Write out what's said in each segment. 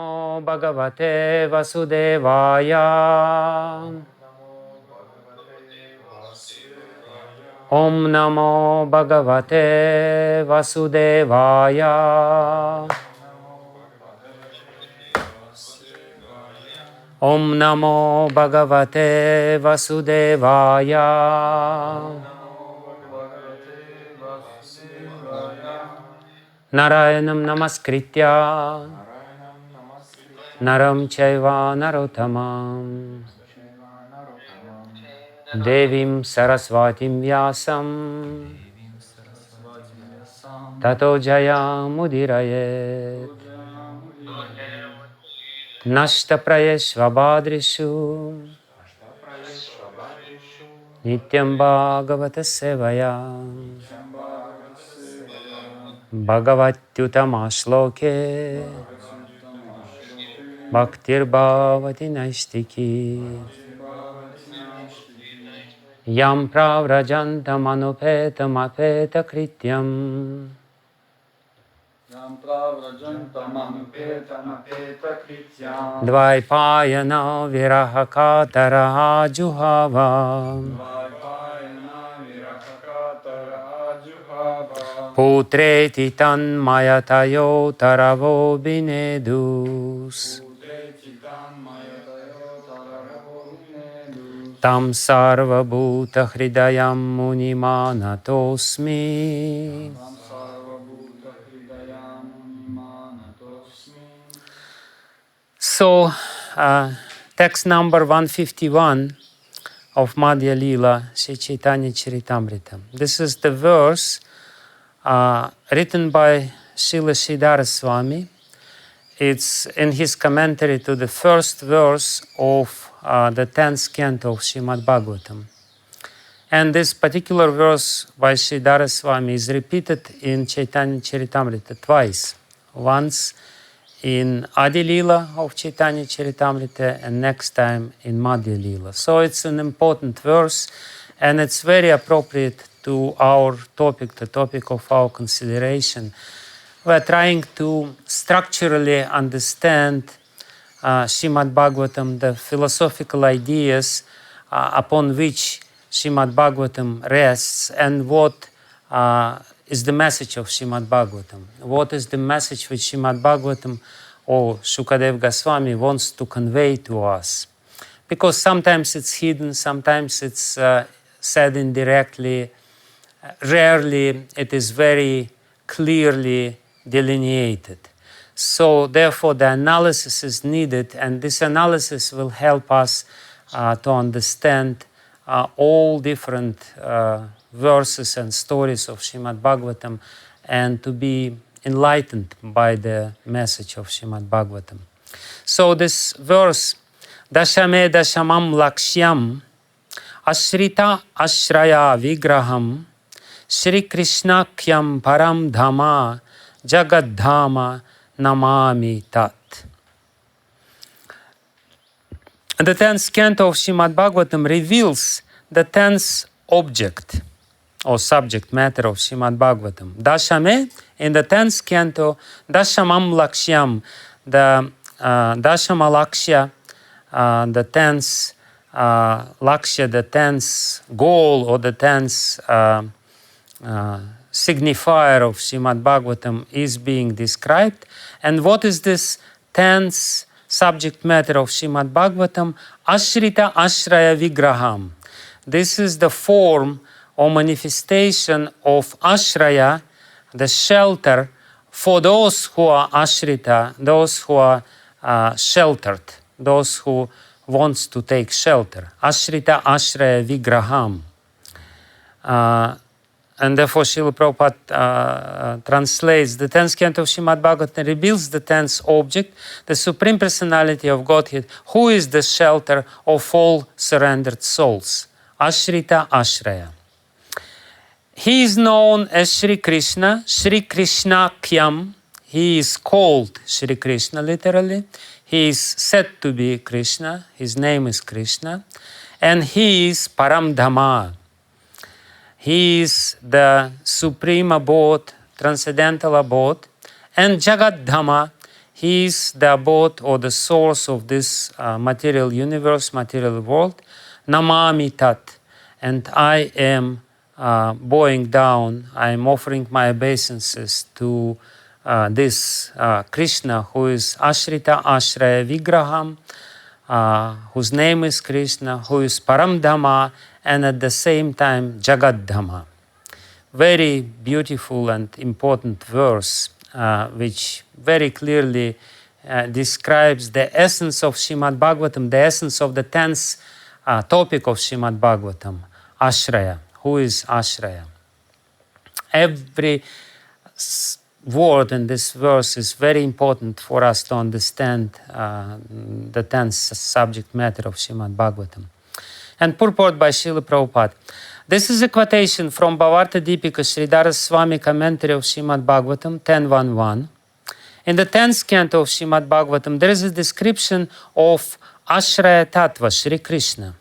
Namo Bhagavate Vasudevaya. Om Namo Bhagavate Vasudevaya. Om Namo Bhagavate Vasudevaya. Narayanam Namaskritya Naram Chaiva Narottamam Devim Sarasvatim Vyasam Tato Jaya Mudirayet Nashta Prayeshva Badrishu Nityam Bhagavata Sevaya Bhagavatyutama Shloke Bhaktir Bhavati Naistiki Yam Pravrajantam Anupetam Apeta Krityam Dvaipayana Virahakatara Juhava Putreti tanmayatayo taravo binedus Tam sarva bhuta hridayam munimanatosmi. So, text number 151 of Madhya-lila Sri Chaitanya Charitamrita. This is the verse written by Srila Śrīdhara Svāmī. It's in his commentary to the first verse of the 10th Canto of Śrīmad-Bhāgavatam. And this particular verse by Śrīdhara Svāmī is repeated in Chaitanya Charitamrita twice. Once in Adi-lila of Chaitanya Charitamrita and next time in Madhya-lila. So it's an important verse and it's very appropriate to our topic, the topic of our consideration. We're trying to structurally understand Śrīmad-Bhāgavatam, the philosophical ideas upon which Śrīmad-Bhāgavatam rests, and what is the message of Śrīmad-Bhāgavatam. What is the message which Śrīmad-Bhāgavatam or Shukadeva Goswami wants to convey to us. Because sometimes it's hidden, sometimes it's said indirectly, rarely it is very clearly delineated. So therefore the analysis is needed, and this analysis will help us to understand all different verses and stories of Śrīmad-Bhāgavatam and to be enlightened by the message of Śrīmad-Bhāgavatam. So this verse, daśame daśamam lakṣyam āśrita-taśraya-vigraham śrī-kṛṣṇākhyaṁ param dhamma jagat-dhāma namāmi tat. The 10th Canto of Śrīmad-Bhāgavatam reveals the 10th object or subject matter of Śrīmad-Bhāgavatam. Daśame, in the 10th Canto, daśamam lakṣyam, the daśama lakṣya, the 10th lakṣya, the 10th goal or the 10th signifier of Śrīmad-Bhāgavatam is being described. And what is this 10th subject matter of Śrīmad-Bhāgavatam? Āśrita-taśraya-vigraham. This is the form or manifestation of āśraya, the shelter for those who are āśrita, those who are sheltered, those who wants to take shelter. Āśrita-taśraya-vigraham. And therefore Srila Prabhupada translates the 10th Canto of Śrīmad-Bhāgavatam reveals the 10th object, the Supreme Personality of Godhead, who is the shelter of all surrendered souls. Āśrita-taśraya. He is known as Śrī-kṛṣṇa, śrī-kṛṣṇākhyaṁ. He is called Śrī-kṛṣṇa literally. He is said to be Krishna. His name is Krishna. And he is param dhamma. He is the supreme abode, transcendental abode. And jagat-dhāma. He is the abode or the source of this material universe, material world. Namāmi tat. And I am bowing down, I am offering my obeisances to this Krishna, who is āśrita-taśraya-vigraham, whose name is Krishna, who is param dhamma, and at the same time jagat-dhāma. Very beautiful and important verse, which very clearly describes the essence of Śrīmad-Bhāgavatam, the essence of the 10th topic of Śrīmad-Bhāgavatam, Āśraya. Who is Āśraya? Every word in this verse is very important for us to understand the 10th subject matter of Śrīmad-Bhāgavatam. And purport by Srila Prabhupada. This is a quotation from Bhāvārtha-dīpikā Śrīdhara Svāmī commentary of Śrīmad-Bhāgavatam 10.1.1. In the 10th Canto of Śrīmad-Bhāgavatam, there is a description of Āśraya-tattva, Śrī-kṛṣṇa.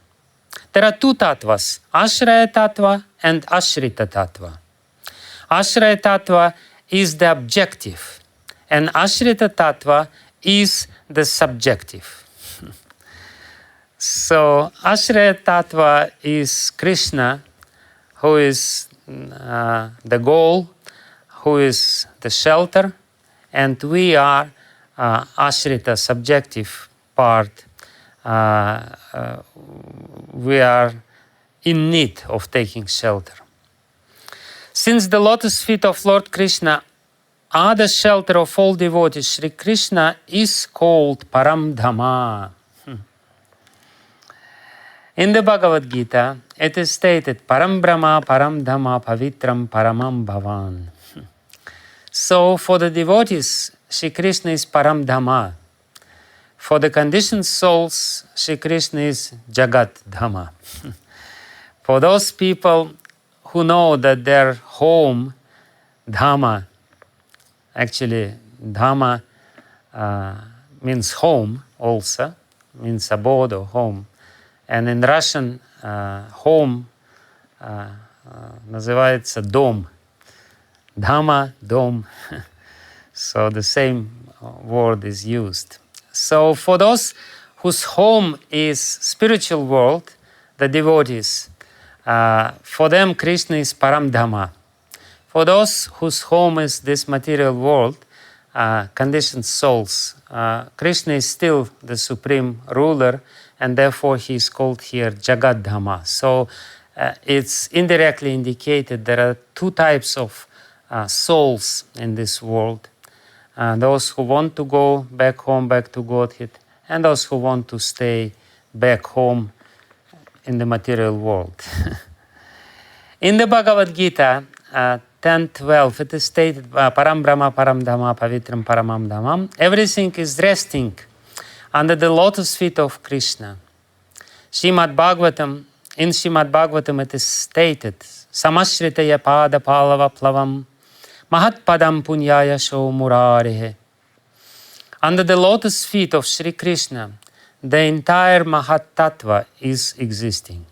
There are two tattvas, Āśraya-tattva and āśrita-tattva. Āśraya-tattva is the objective, and āśrita-tattva is the subjective. So Āśraya-tattva is Krishna, who is the goal, who is the shelter, and we are āśrita, subjective part. We are in need of taking shelter. Since the lotus feet of Lord Krishna are the shelter of all devotees, Śrī Kṛṣṇa is called param dhamma. In the Bhagavad-gītā, it is stated, param brahma, param dhamma, pavitram, paramam bhavan. So for the devotees, Śrī Kṛṣṇa is param dhamma. For the conditioned souls, Śrī Kṛṣṇa is jagat-dhāma. For those people who know that their home, dhamma, actually dhamma means home also, means abode or home. And in Russian, home называется дом. Dhamma, dom. So the same word is used. So for those whose home is spiritual world, the devotees, for them Krishna is param dhamma. For those whose home is this material world, conditioned souls, Krishna is still the supreme ruler, and therefore he is called here jagat-dhāma. So it's indirectly indicated there are two types of souls in this world. Those who want to go back home, back to Godhead, and those who want to stay back home in the material world. In the Bhagavad-gītā 10.12, it is stated, param brahma, param dhamma, pavitram, paramam dhamam. Everything is resting under the lotus feet of Krishna. Śrīmad-Bhāgavatam, in Śrīmad-Bhāgavatam it is stated, samasritaya pada palava plavam, mahat padam punyaya sho murarehe. Under the lotus feet of Śrī Kṛṣṇa, the entire Mahat-tattva is existing.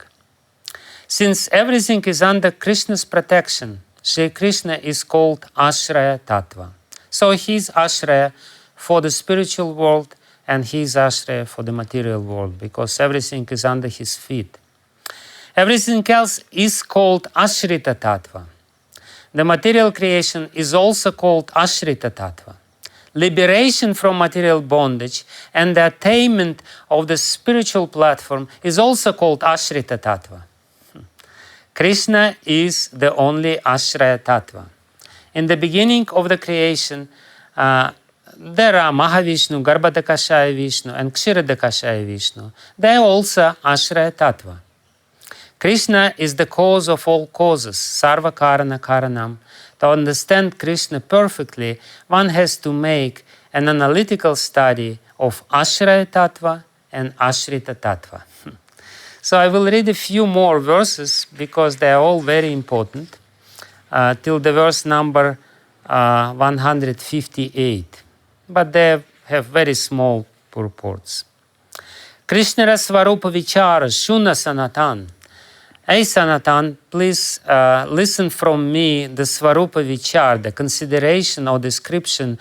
Since everything is under Krishna's protection, Śrī Kṛṣṇa is called Āśraya-tattva. So he is Āśraya for the spiritual world and he is Āśraya for the material world because everything is under his feet. Everything else is called āśrita-tattva. The material creation is also called āśrita-tattva. Liberation from material bondage and the attainment of the spiritual platform is also called āśrita-tattva. Krishna is the only Āśraya-tattva. In the beginning of the creation, there are Mahavishnu, Garbhodakashaya-Vishnu, and Kshirodakashaya-Vishnu. They are also Āśraya-tattva. Krishna is the cause of all causes, Sarva Karana Karanam. To understand Krishna perfectly, one has to make an analytical study of Āśraya-tattva and āśrita-tattva. So I will read a few more verses because they are all very important till the verse number 158. But they have very small purports. Krishna Swarupa Vichara Shuna Sanatan. Hey Sanatan, please listen from me the Swarupa Vichar, the consideration or description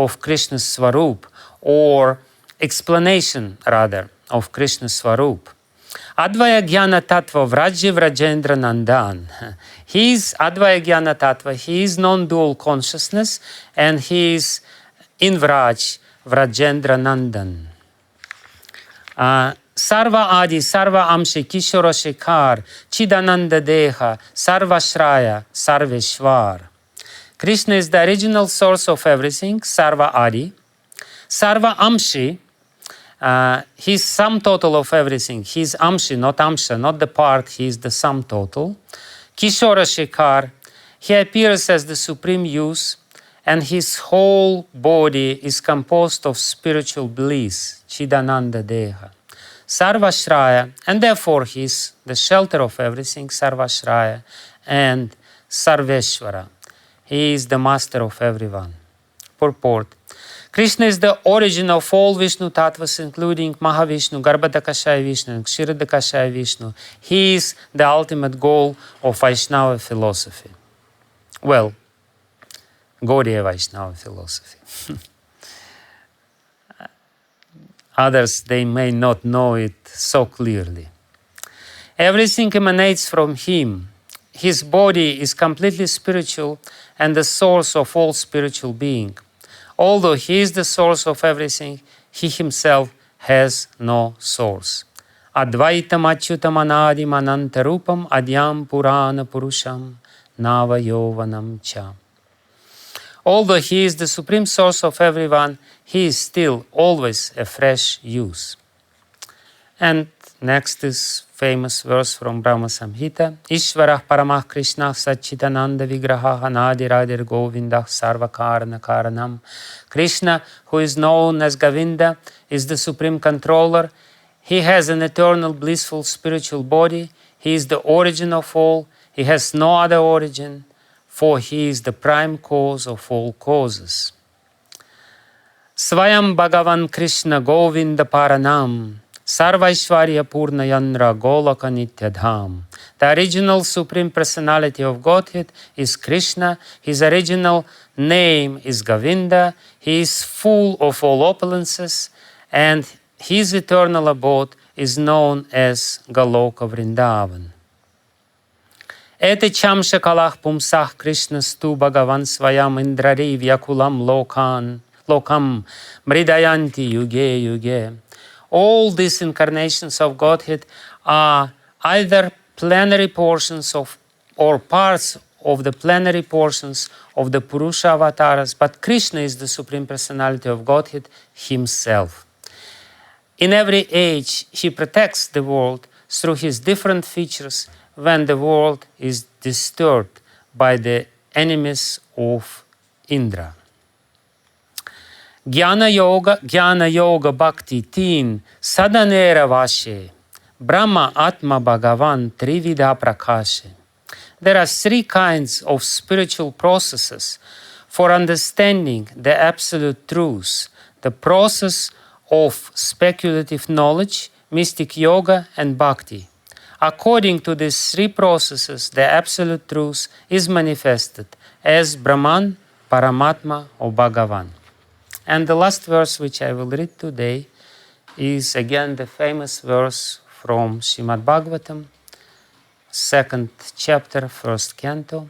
of Krishna's Svarup, or explanation rather of Krishna's Svarup. Advaya Jnana Tattva Vrajya Vrajendra Nandan. He is Advaya Jnana Tattva, he is non-dual consciousness, and he is in Vraj, Vrajendra Nandan. Sarva Adi, Sarva Amshi, Kishora Shekar, Chidananda Deha, Sarva Shraya, Sarveshwar. Krishna is the original source of everything, Sarva Adi. Sarva Amshi, he is sum total of everything. He is Amshi, not Amsha, not the part, he is the sum total. Kishora Shekar, he appears as the supreme use, and his whole body is composed of spiritual bliss, Chidananda Deha. Sarvashraya, and therefore he is the shelter of everything, Sarvashraya, and Sarveshwara. He is the master of everyone. Purport. Krishna is the origin of all Vishnu Tattvas, including Mahavishnu, Garbhodakashaya Vishnu, and Kshirodakashaya Vishnu. He is the ultimate goal of Vaishnava philosophy. Well, Gaudiya Vaishnava philosophy. Others, they may not know it so clearly. Everything emanates from him. His body is completely spiritual and the source of all spiritual being. Although he is the source of everything, he himself has no source. Advaitam achyutam anadim anantarupam adyam purana purusham nava yovanam cha. Although he is the supreme source of everyone, he is still always a fresh use. And next is famous verse from Brahma Samhita. Ishvarah paramah Krishna satchitananda vigraha anadiradir govindah sarvakarana karanam. Krishna, who is known as Govinda, is the supreme controller. He has an eternal blissful spiritual body. He is the origin of all. He has no other origin, for he is the prime cause of all causes. Svayam Bhagavan Krishna Govinda Paranam Sarvaishvarya Purna Yandra Golaka Nityadham. The original Supreme Personality of Godhead is Krishna. His original name is Govinda. He is full of all opulences, and his eternal abode is known as Goloka Vrindavan. Ete cham shakalach pumsach Krishna stu Bhagavan Svayam Indrari Vyakulam Lokam Mridayanti Yuge Yuge. All these incarnations of Godhead are either plenary portions of or parts of the plenary portions of the Purusha avatars, but Krishna is the Supreme Personality of Godhead himself. In every age, he protects the world through his different features when the world is disturbed by the enemies of Indra. Jnana Yoga Bhakti Teen Sadanera Vashe Brahma Atma Bhagavan Trivida Prakashe. There are three kinds of spiritual processes for understanding the absolute truth: the process of speculative knowledge, mystic yoga, and bhakti. According to these three processes, the absolute truth is manifested as Brahman, Paramatma, or Bhagavan. And the last verse which I will read today is again the famous verse from Śrīmad-Bhāgavatam, 2nd chapter, 1st canto.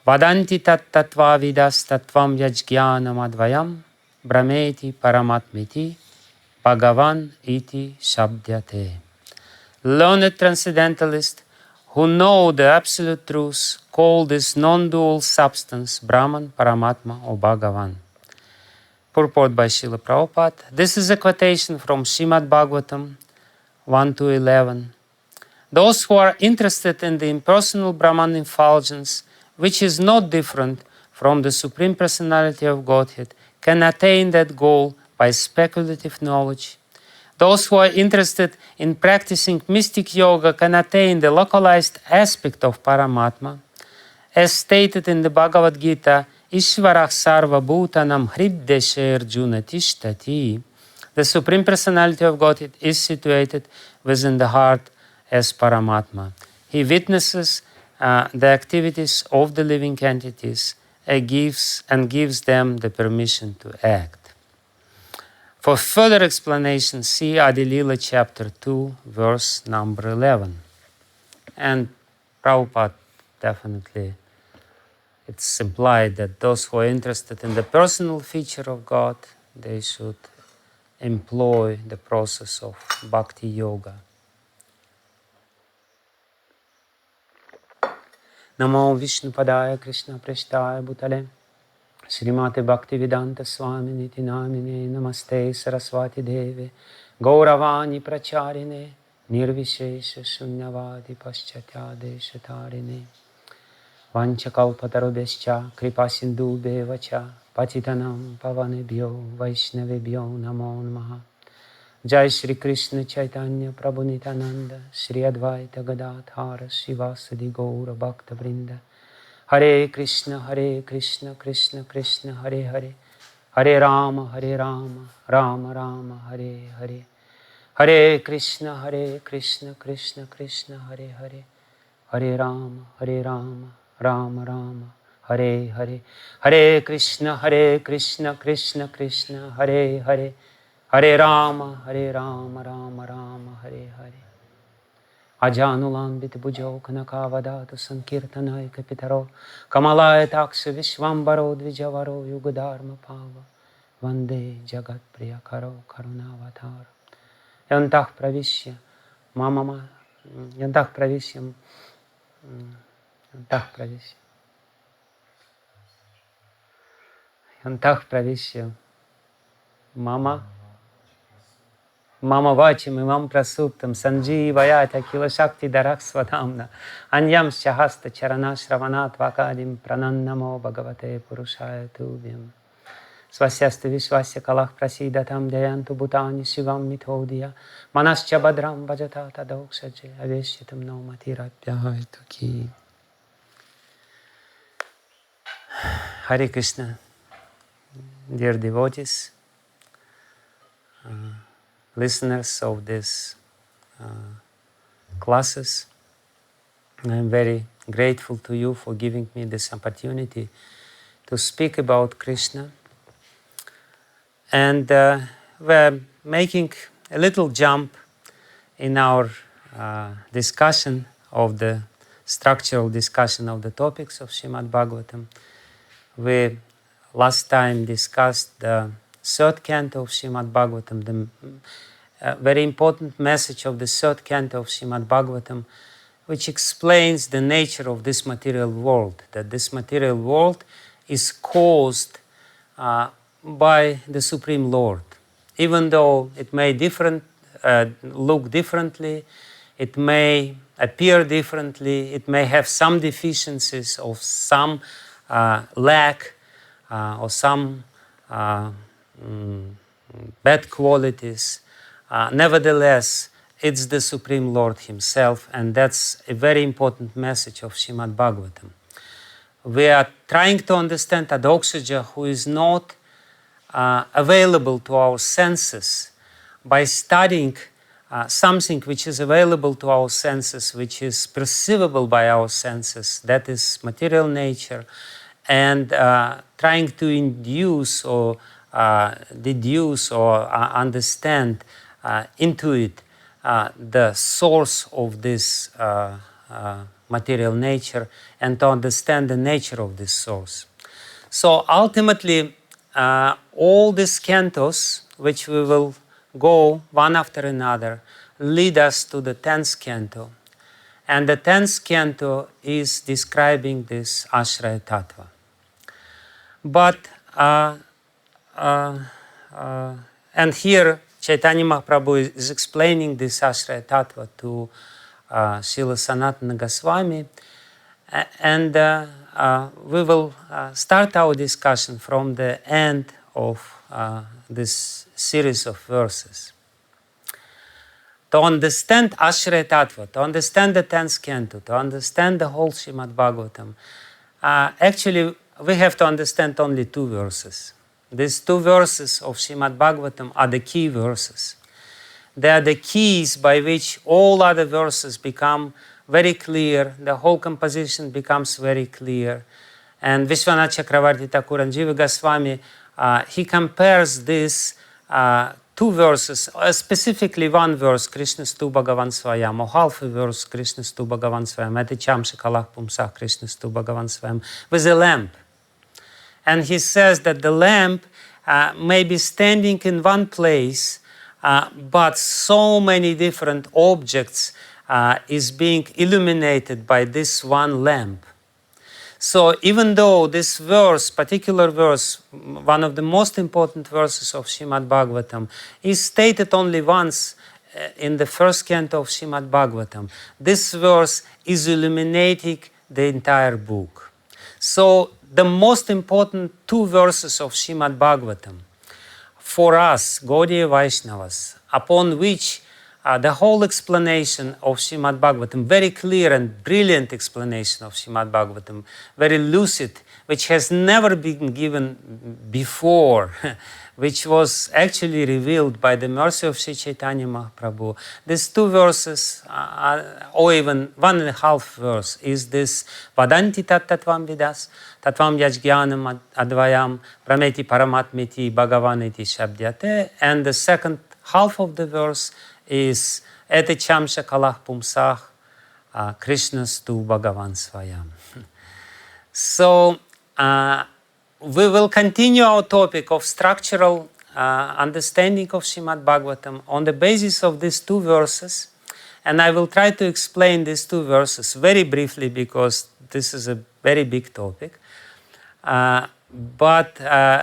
Vadanti tat-tattva vidas tattvam yajñānam advayam brahmeti paramatmeti Bhagavan iti shabdyate. Learned transcendentalists who know the absolute truth call this non-dual substance Brahman, Paramatma, or Bhagavan. Purport by Srila Prabhupada. This is a quotation from Śrīmad-Bhāgavatam 1-11. Those who are interested in the impersonal Brahman effulgence, which is not different from the Supreme Personality of Godhead, can attain that goal by speculative knowledge. Those who are interested in practicing mystic yoga can attain the localized aspect of Paramatma. As stated in the Bhagavad-gītā, Ishvarah sarva bhutanam hriddeshe Arjuna tishtati. The Supreme Personality of Godhead is situated within the heart as Paramatma. He witnesses the activities of the living entities gives them the permission to act. For further explanation, see Adi-lila chapter 2, verse number 11. And Prabhupada definitely, it's implied that those who are interested in the personal feature of God, they should employ the process of bhakti yoga. Namo Vishnupadaya Krishna Preshtaya Bhutale Srimate Bhakti Vedanta Swāmī Niti Namine Namaste Saraswati Deve Gauravani Pracharine Nirvishesha Shunyavadi Paschatya Tarine Vanchakalpatarubhescha Kripasindhu Vacha Patitanam Pavanebhyo Vaishnavebhyo Namo Namaha Jai Shri Krishna Chaitanya Prabhu Nityananda Shri Advaita Gadadhara Shivasadi Gaura Bhakta Vrinda Hare Krishna Krishna Krishna Hare Hare Hare Rama Rama Rama Hare Hare Hare Krishna Krishna Krishna Hare Hare Hare Rama Rama Rama Hare Hare Hare Krishna Krishna Krishna Hare Hare Hare Rama Rama Rama Hare Hare Ajanulambit Bhujau Kanakavadatu Sankirtanai Kapitaro Kamalaya Taksha Vishwambaro Dvijavaro Yugadharma Pava Vande Jagat Priyakaro Karunavatara Yantah Pravishya Mama Yantah Pravishya Yantah Pravishya Yantah Pravishya Mama Vachim Imam Prasuptam Sanjeevayata Kila Shakti Darak Swadhamna Anyam Shahasta Charana Shravanat Vakadim Pranannamo Bhagavate Purushaya Tubhyam Svasyasta Vishwasya Kalach Prasidatam Dayantu Bhutani Shivam Mithodya Manascha Badram Bhajatata Dokshaje Aveshyatam No Matirapyahai Tuki Hare Krishna. Dear devotees, listeners of these classes, I am very grateful to you for giving me this opportunity to speak about Krishna. And we're making a little jump in our discussion of the structural discussion of the topics of Śrīmad-Bhāgavatam. We last time discussed the third canto of Śrīmad-Bhāgavatam, the very important message of the third canto of Śrīmad-Bhāgavatam, which explains the nature of this material world, that this material world is caused by the Supreme Lord. Even though it may look differently, it may appear differently, it may have some deficiencies of some lack or some bad qualities. Nevertheless, it's the Supreme Lord Himself, and that's a very important message of Śrīmad-Bhāgavatam. We are trying to understand Adoksaja, who is not available to our senses, by studying something which is available to our senses, which is perceivable by our senses, that is material nature, and trying to induce or deduce or understand into it the source of this material nature, and to understand the nature of this source. So ultimately, all these cantos, which we will go one after another, lead us to the 10th canto. And the 10th canto is describing this Āśraya-tattva. But, and here Chaitanya Mahaprabhu is explaining this Āśraya-tattva to Srila Sanatana Goswami, and we will start our discussion from the end of this series of verses. To understand Āśraya-tattva, to understand the 10th canto, to understand the whole Śrīmad-Bhāgavatam, actually we have to understand only two verses. These two verses of Śrīmad-Bhāgavatam are the key verses. They are the keys by which all other verses become very clear, the whole composition becomes very clear, And Vishwanath Chakravarti Thakur and Jiva Goswami, he compares these two verses, specifically one verse, Krishna Stu Bhagavan Svayam, or half a verse, Krishna Stu Bhagavan Svayam, Eticham Shikalach Pumsah Krishna Stu Bhagavan Svayam, with a lamp. And he says that the lamp may be standing in one place, but so many different objects is being illuminated by this one lamp. So even though this verse, particular verse, one of the most important verses of Śrīmad-Bhāgavatam, is stated only once in the first canto of Śrīmad-Bhāgavatam, this verse is illuminating the entire book. So the most important two verses of Śrīmad-Bhāgavatam for us, Gaudiya Vaishnavas, upon which the whole explanation of Śrīmad-Bhāgavatam, very clear and brilliant explanation of Śrīmad-Bhāgavatam, very lucid, which has never been given before, which was actually revealed by the mercy of Sri Chaitanya Mahaprabhu. These two verses, or even 1.5 verse, is this Vadanti tat-tattvam vidas, tattvam yajñānam advayam, prameti paramatmeti bhagavaniti shabdyate, and the second half of the verse is Eticham Shakalach Pumsah Krishna Stu Bhagavan Svayam. So we will continue our topic of structural understanding of Śrīmad-Bhāgavatam on the basis of these two verses, and I will try to explain these two verses very briefly because this is a very big topic. But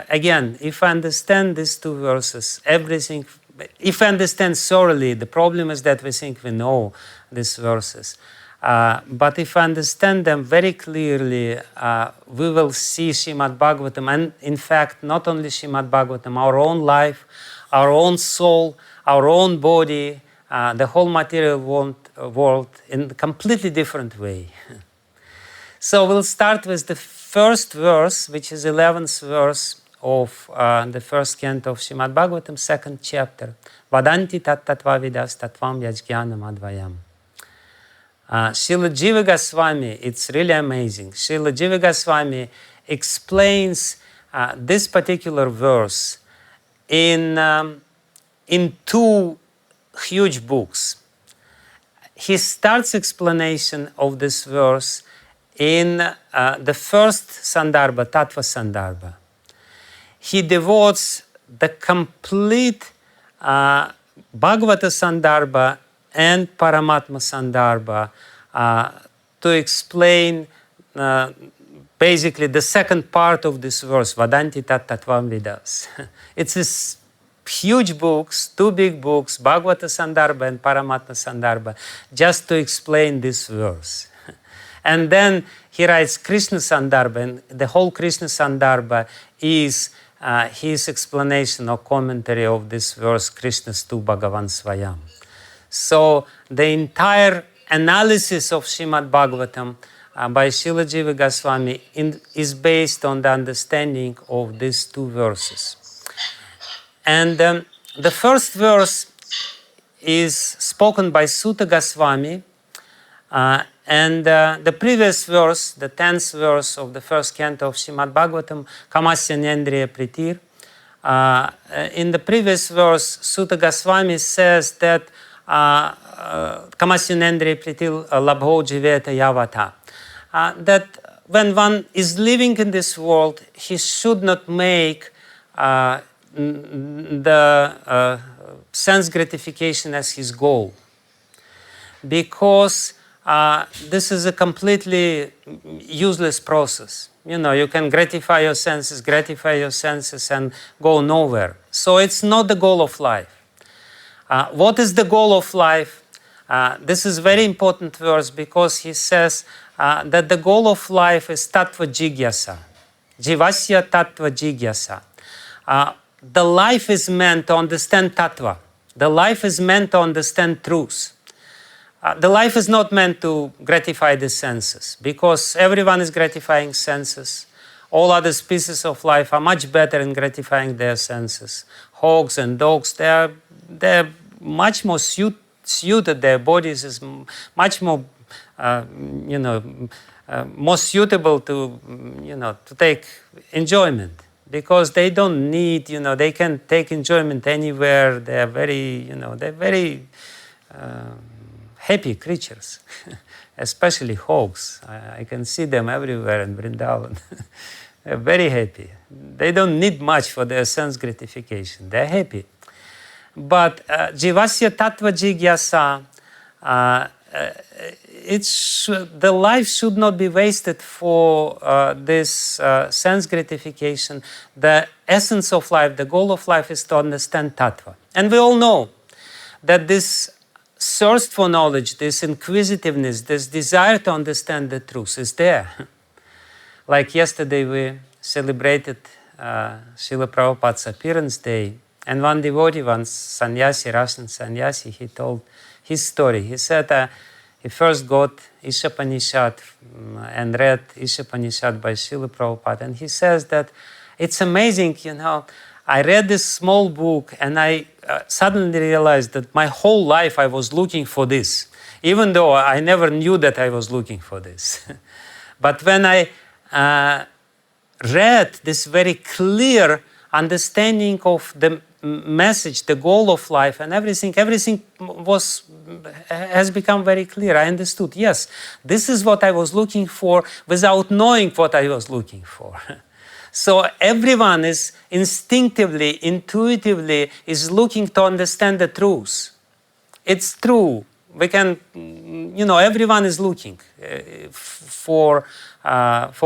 again, if I understand these two verses, everything. If I understand thoroughly, the problem is that we think we know these verses. But if I understand them very clearly, we will see Śrīmad-Bhāgavatam, and in fact, not only Śrīmad-Bhāgavatam, our own life, our own soul, our own body, the whole material world in a completely different way. So we'll start with the first verse, which is 11th verse of the first canto of Śrīmad-Bhāgavatam, second chapter. Vadanti tat-tattva vidas tattvam yajñānam advayam. Srila Jiva Goswami, it's really amazing. Srila Jiva Goswami explains this particular verse in two huge books. He starts explanation of this verse in the first Sandarbha, Tattva Sandarbha. He devotes the complete Bhagavata Sandarbha and Paramatma Sandarbha to explain basically the second part of this verse, Vadanti tat-tattvam vidas. It's this huge books, two big books, Bhagavata Sandarbha and Paramatma Sandarbha, just to explain this verse. And then he writes Krishna Sandarbha, and the whole Krishna Sandarbha is his explanation or commentary of this verse, Krishna Stu Bhagavan Svayam. So the entire analysis of Śrīmad-Bhāgavatam by Srila Jiva Goswami is based on the understanding of these two verses. And the first verse is spoken by Sutta Goswami, and the previous verse, the 10th verse of the first canto of Śrīmad-Bhāgavatam, Kamasya Nendriya Pritir, in the previous verse, Sutta Goswami says that Kamasya Nendriya Pritir labho jiveta yavata, that when one is living in this world, he should not make the sense gratification as his goal, because this is a completely useless process. You know, you can gratify your senses and go nowhere. So it's not the goal of life. What is the goal of life? This is very important verse because he says that the goal of life is tattva jigyasa. Jivasya tattva jigyasa. The life is meant to understand tattva. The life is meant to understand truth. The life is not meant to gratify the senses, because everyone is gratifying senses. All other species of life are much better in gratifying their senses. Hogs and dogs, they're much more suited, their bodies is much more most suitable to, to take enjoyment, because they don't need, they can take enjoyment anywhere. They are very, they're very happy creatures, especially hogs. I can see them everywhere in Vrindavan. They're very happy. They don't need much for their sense gratification. They're happy. But jivasya tattva jigyasa, the life should not be wasted for this sense gratification. The essence of life, the goal of life is to understand tattva. And we all know that this thirst for knowledge, this inquisitiveness, this desire to understand the truth is there. Like yesterday we celebrated Srila Prabhupada's appearance day, and one devotee, one sannyasi, Russian sannyasi, he told his story. He said he first got Ishopanishad and read Ishopanishad by Srila Prabhupada, and he says that it's amazing, I read this small book and I suddenly realized that my whole life I was looking for this, even though I never knew that I was looking for this. But when I read this very clear understanding of the message, the goal of life, and everything has become very clear. I understood, yes, this is what I was looking for without knowing what I was looking for. So everyone is instinctively, intuitively is looking to understand the truth. It's true. We can, everyone is looking for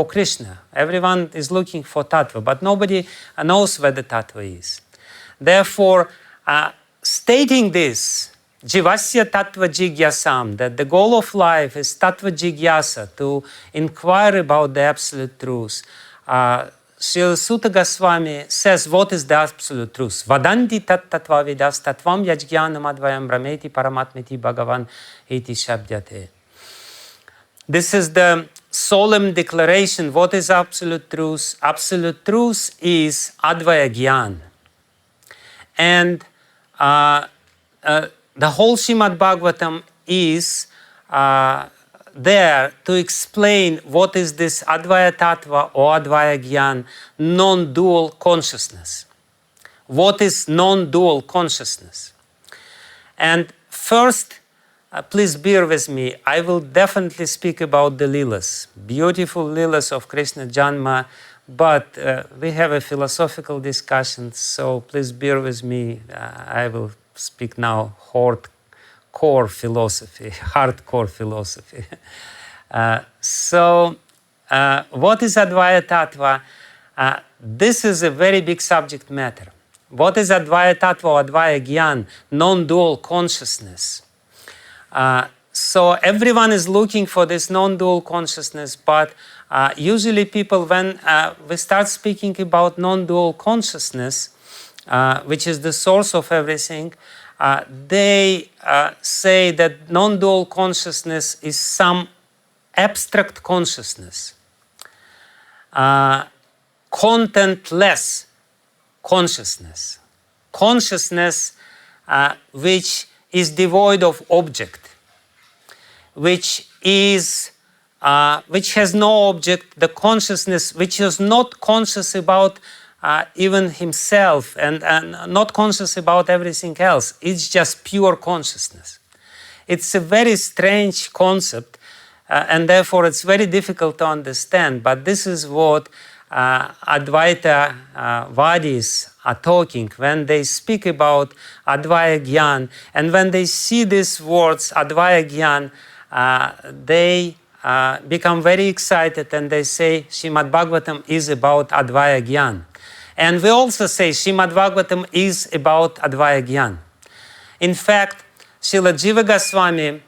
Krishna. Everyone is looking for tattva, but nobody knows where the tattva is. Therefore, stating this, jivasya tattva jigyasam, that the goal of life is tattva jigyasa, to inquire about the absolute truth. Srila Sutta Goswami says, what is the absolute truth? Vadanti tat tattva vidas tattvam yajñānam advayam brahmeti paramatmeti bhagavan iti shabdyate. This is the solemn declaration. What is absolute truth? Absolute truth is advaya jnana. And the whole Śrīmad-Bhāgavatam is there to explain what is this Advaya-tattva or Advaya-jnana, non-dual consciousness. What is non-dual consciousness? And first, please bear with me, I will definitely speak about the Leelas, beautiful Leelas of Krishna Janma, but we have a philosophical discussion, so please bear with me. I will speak now hardcore philosophy. What is Advaya-tattva? This is a very big subject matter. What is Advaya-tattva or Advaya-jnana? Non-dual consciousness. So everyone is looking for this non-dual consciousness, but usually people, when we start speaking about non-dual consciousness, which is the source of everything, they say that non-dual consciousness is some abstract consciousness, contentless consciousness, which is devoid of object, which has no object, the consciousness which is not conscious about even himself and not conscious about everything else. It's just pure consciousness. It's a very strange concept, and therefore it's very difficult to understand, but this is what Advaita Vadis are talking when they speak about Advaya Jnana, and when they see these words Advaya Jnana, they become very excited and they say Śrīmad-Bhāgavatam is about Advaya Jnana. And we also say Śrīmad-Bhāgavatam is about Advaya Jnana. In fact, Srila Jiva Goswami,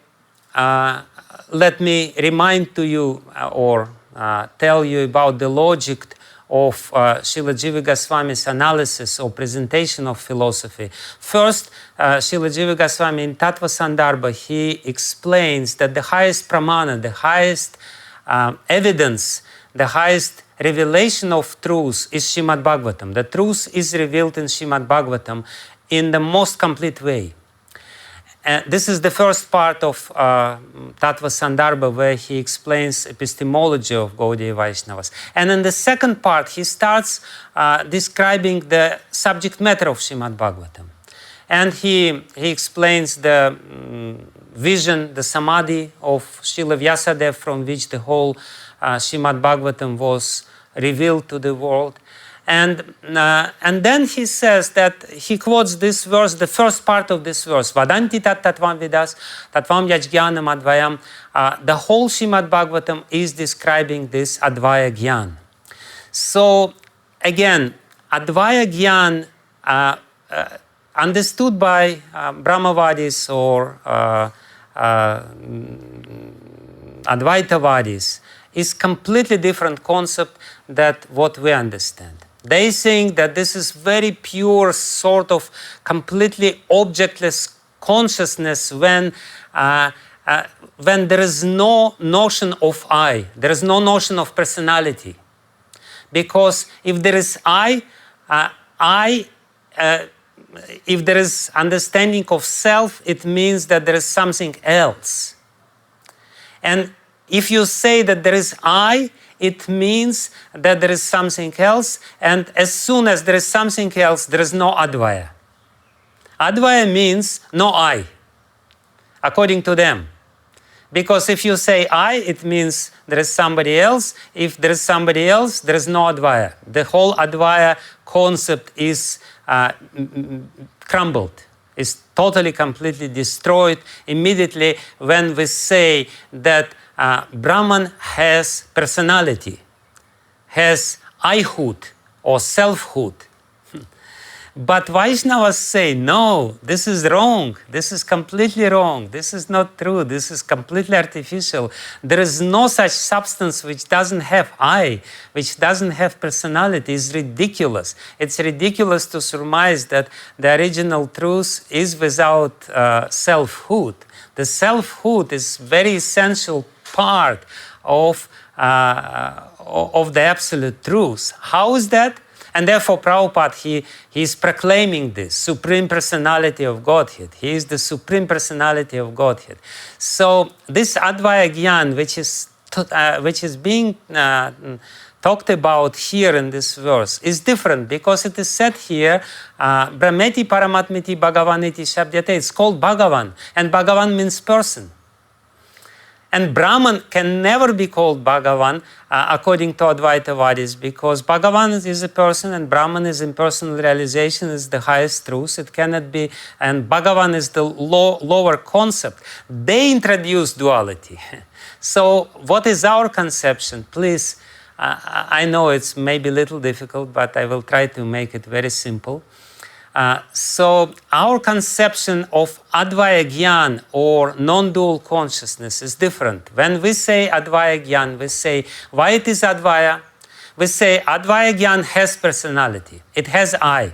let me remind to you or tell you about the logic of Srila Jiva Goswami's analysis or presentation of philosophy. First, Srila Jiva Goswami in Tattva Sandarbha, he explains that the highest pramana, the highest evidence, the highest revelation of truth is Śrīmad-Bhāgavatam. The truth is revealed in Śrīmad-Bhāgavatam in the most complete way. And this is the first part of Tattva Sandarbha, where he explains epistemology of Gaudiya Vaishnavas. And in the second part, he starts describing the subject matter of Śrīmad-Bhāgavatam. And he explains the vision, the samadhi of Srila Vyasadeva, from which the whole Śrīmad-Bhāgavatam was revealed to the world. And then he says that he quotes this verse, the first part of this verse, Vadanti tat tattvam vidas, tattvam yajñānam advayam. The whole Śrīmad-Bhāgavatam is describing this Advaya Gyan. So again, Advaya Gyan, understood by Brahmavadis or Advaitavadis, is completely different concept than what we understand. They think that this is very pure, sort of completely objectless consciousness when there is no notion of I, there is no notion of personality. Because if there is if there is understanding of self, it means that there is something else. And if you say that there is I, it means that there is something else, and as soon as there is something else, there is no Advaya. Advaya means no I, according to them. Because if you say I, it means there is somebody else. If there is somebody else, there is no Advaya. The whole Advaya concept is crumbled, is totally, completely destroyed immediately when we say that Brahman has personality, has I-hood or selfhood. But Vaishnavas say, no, this is wrong, this is completely wrong, this is not true, this is completely artificial. There is no such substance which doesn't have I, which doesn't have personality. It's ridiculous. It's ridiculous to surmise that the original truth is without selfhood. The selfhood is very essential part of the absolute truth. How is that? And therefore, Prabhupada, he is proclaiming this Supreme Personality of Godhead. He is the Supreme Personality of Godhead. So this Advaya Gyan, which is being talked about here in this verse, is different because it is said here, Brahmeti Paramatmiti Bhagavaniti Shabdyate. It's called Bhagavan, and Bhagavan means person. And Brahman can never be called Bhagavan according to Advaitavadis, because Bhagavan is a person and Brahman is impersonal realization, is the highest truth. It cannot be, and Bhagavan is the lower concept. They introduce duality. So what is our conception? Please, I know it's maybe a little difficult, but I will try to make it very simple. So our conception of Advaya Gyan or non-dual consciousness is different. When we say Advaya Gyan, we say, why it is Advaya? We say Advaya Gyan has personality. It has I.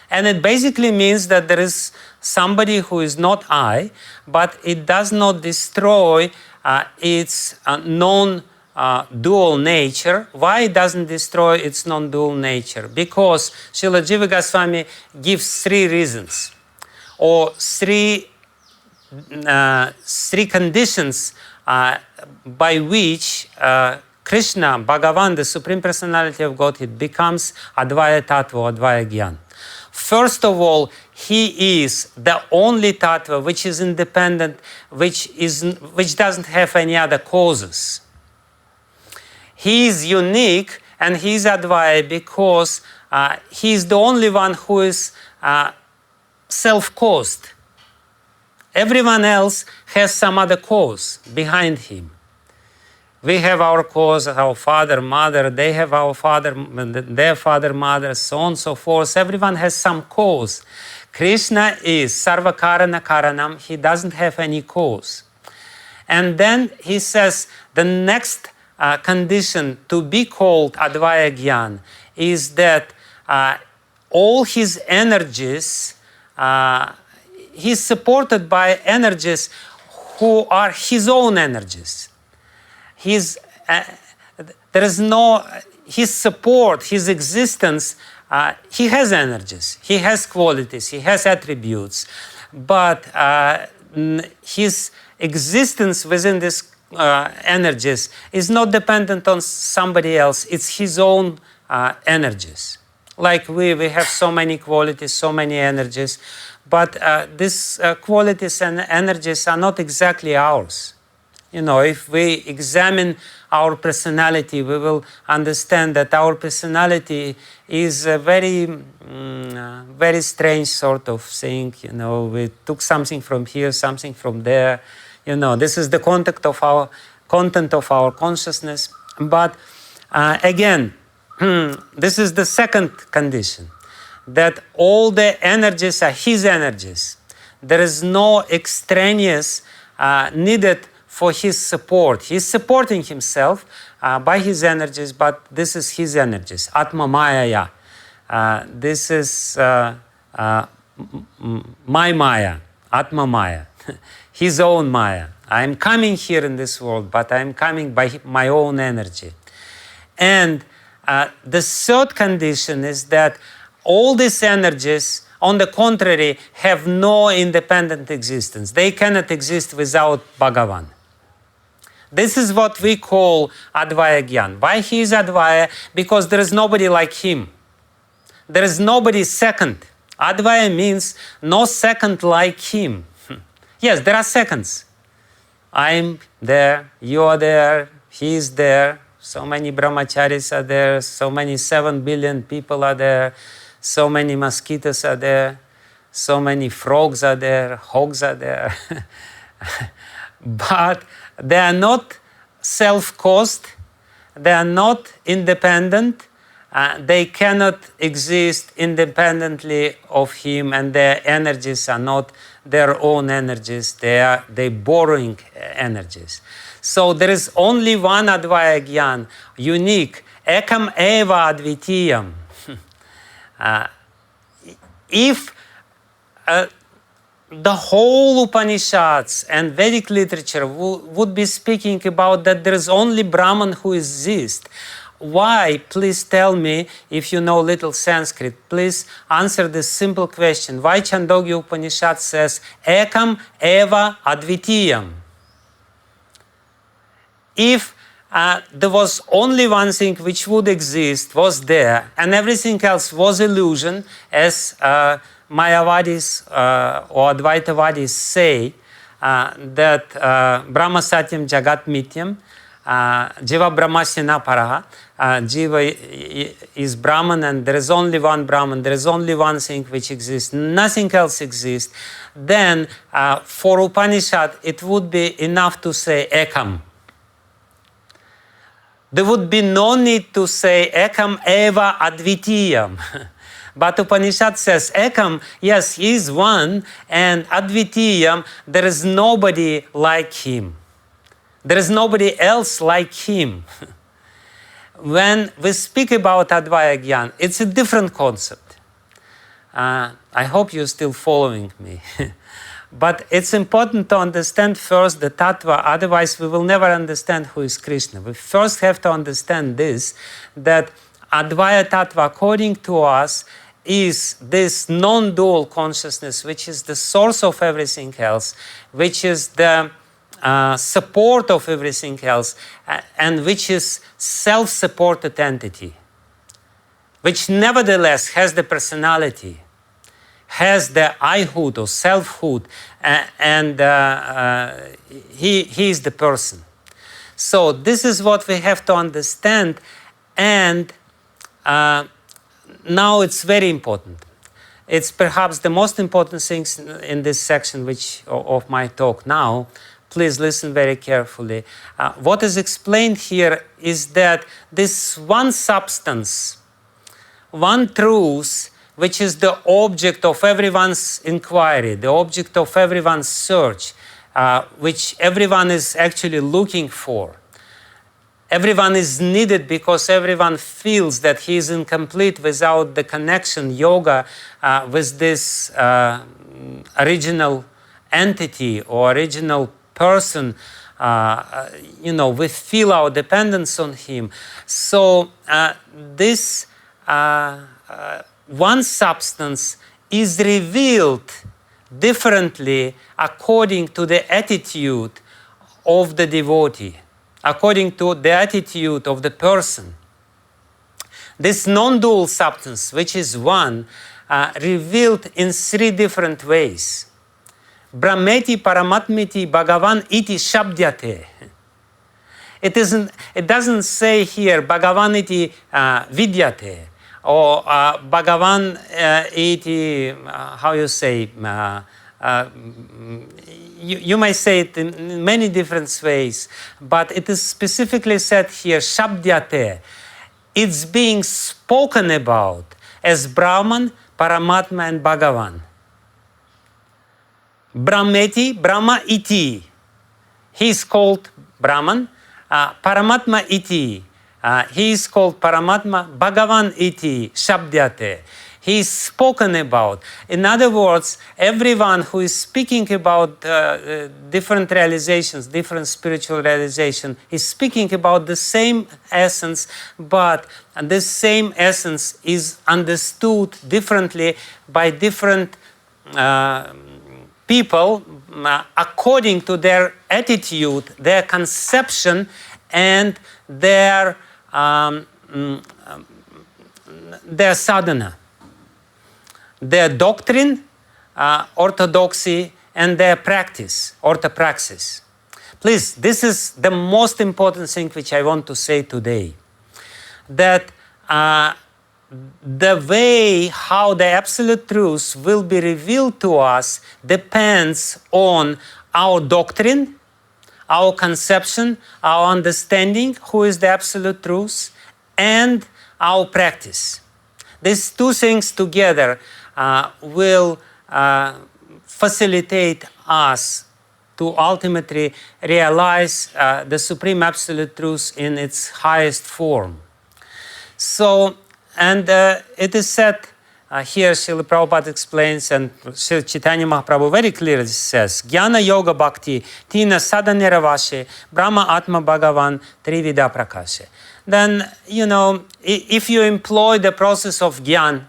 And it basically means that there is somebody who is not I, but it does not destroy its non-dual nature. Why it doesn't destroy its non-dual nature? Because Srila Jiva Goswami gives three reasons, or three conditions by which Krishna, Bhagavan, the Supreme Personality of Godhead, becomes Advaya-tattva or Advaya Gyan. First of all, he is the only tattva which is independent, which doesn't have any other causes. He is unique and he is Advaya because he is the only one who is self-caused. Everyone else has some other cause behind him. We have our cause, our father, mother, they have our father, their father, mother, so on and so forth. Everyone has some cause. Krishna is Sarva Karana Karanam. He doesn't have any cause. And then he says the next condition to be called Advaya Gyan is that all his energies, he's supported by energies who are his own energies. His support, his existence, he has energies, he has qualities, he has attributes, but his existence within these energies is not dependent on somebody else. It's his own energies. Like we have so many qualities, so many energies, but these qualities and energies are not exactly ours. You know, if we examine our personality, we will understand that our personality is a very, very strange sort of thing. You know, we took something from here, something from there. You know, this is the content of our consciousness. But again, this is the second condition, that all the energies are his energies. There is no extraneous needed for his support. He's supporting himself by his energies, but this is his energies. Atma Maya. This is my Maya, Atma Maya, his own Maya. I'm coming here in this world, but I'm coming by my own energy. And the third condition is that all these energies, on the contrary, have no independent existence. They cannot exist without Bhagavan. This is what we call Advaya Gyan. Why he is Advaya? Because there is nobody like him. There is nobody second. Advaya means no second like him. Yes, there are seconds. I'm there, you are there, he is there. So many brahmacharis are there, so many 7 billion people are there, so many mosquitoes are there, so many frogs are there, hogs are there. But they are not self-caused, they are not independent, they cannot exist independently of him, and their energies are not their own energies, they're borrowing energies. So there is only one Advaya Gyan, unique, ekam eva advitiyam. If the whole Upanishads and Vedic literature would be speaking about that there is only Brahman who exists, why, please tell me, if you know little Sanskrit, please answer this simple question. Why Chandogya Upanishad says, ekam eva advitiyam? If there was only one thing which would exist, was there, and everything else was illusion, as Mayavadis or Advaitavadis say, that Brahma Satyam Jagat Mityam, Jiva Brahmasya na paraha, Jiva is Brahman and there is only one Brahman, there is only one thing which exists, nothing else exists, then for Upanishad it would be enough to say ekam. There would be no need to say ekam eva advitiyam. But Upanishad says ekam, yes, he is one, and advitiyam, there is nobody like him. There is nobody else like him. When we speak about Advaya Gyan, it's a different concept. I hope you're still following me. But it's important to understand first the tattva, otherwise we will never understand who is Krishna. We first have to understand this, that Advaya tattva, according to us, is this non-dual consciousness, which is the source of everything else, which is the support of everything else, and which is self-supported entity, which nevertheless has the personality, has the I-hood or self-hood, and he is the person. So this is what we have to understand, and now it's very important. It's perhaps the most important things in this section of my talk now. Please listen very carefully. What is explained here is that this one substance, one truth, which is the object of everyone's inquiry, the object of everyone's search, which everyone is actually looking for. Everyone is needed because everyone feels that he is incomplete without the connection, yoga, with this original entity or original person. We feel our dependence on him. So this one substance is revealed differently according to the attitude of the devotee, according to the attitude of the person. This non-dual substance, which is one, revealed in three different ways. Brahmeti paramatmeti bhagavan iti shabdyate. It doesn't say here bhagavan iti vidyate, or bhagavan iti, how you say, you may say it in many different ways, but it is specifically said here, shabdyate. It's being spoken about as Brahman, Paramatma, and Bhagavan. Brahmeti, Brahma iti. He is called Brahman. Paramatma iti. He is called Paramatma. Bhagavan iti. Shabdyate. He is spoken about. In other words, everyone who is speaking about different realizations, different spiritual realization, is speaking about the same essence, but this same essence is understood differently by different people according to their attitude, their conception, and their sadhana. Their doctrine, orthodoxy, and their practice, orthopraxis. Please, this is the most important thing which I want to say today. That the way how the absolute truth will be revealed to us depends on our doctrine, our conception, our understanding, who is the absolute truth, and our practice. These two things together will facilitate us to ultimately realize the Supreme Absolute Truth in its highest form. So, and it is said, here Srila Prabhupada explains, and Srila Chaitanya Mahaprabhu very clearly says, Jnana Yoga Bhakti Tina Sadaniravaše Brahma Atma Bhagavan Trivida Prakashe. Then, you know, if you employ the process of Jnana,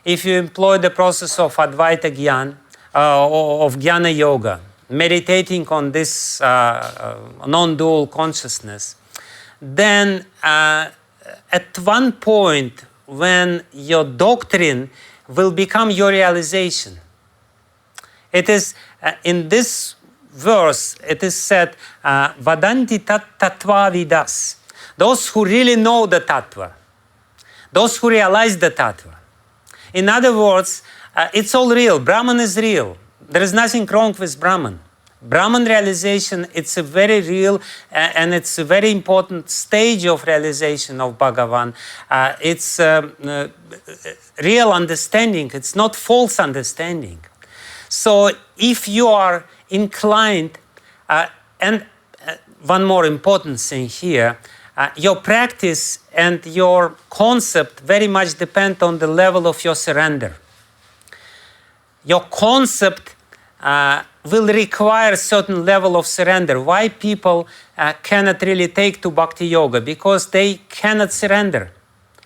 if you employ the process of Advaita Jnana, of Jnana Yoga, meditating on this non-dual consciousness, then at one point when your doctrine will become your realization. It is in this verse, it is said, Vadanti tattva vidas. Those who really know the tattva, those who realize the tattva. In other words, it's all real. Brahman is real. There is nothing wrong with Brahman. Brahman realization, it's a very real and it's a very important stage of realization of Bhagavan. It's real understanding. It's not false understanding. So if you are inclined, and one more important thing here, your practice and your concept very much depend on the level of your surrender. Your concept will require a certain level of surrender. Why people cannot really take to Bhakti Yoga? Because they cannot surrender.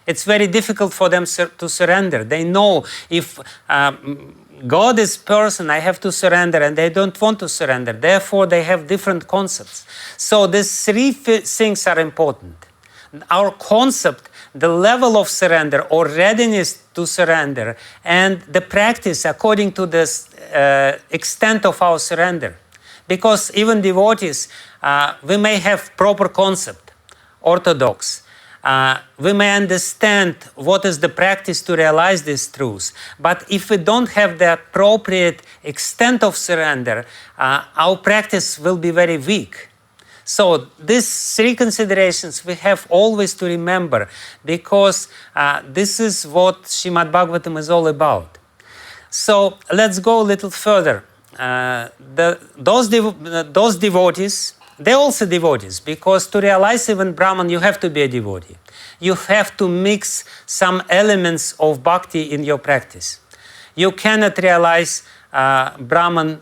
It's very difficult for them to surrender. They know if God is person, I have to surrender, and they don't want to surrender. Therefore, they have different concepts. So these three things are important. Our concept, the level of surrender or readiness to surrender, and the practice according to the extent of our surrender. Because even devotees, we may have proper concept, orthodox. We may understand what is the practice to realize this truth. But if we don't have the appropriate extent of surrender, our practice will be very weak. So these three considerations we have always to remember, because this is what Śrīmad-Bhāgavatam is all about. So let's go a little further. Those devotees, they're also devotees, because to realize even Brahman, you have to be a devotee. You have to mix some elements of bhakti in your practice. You cannot realize Brahman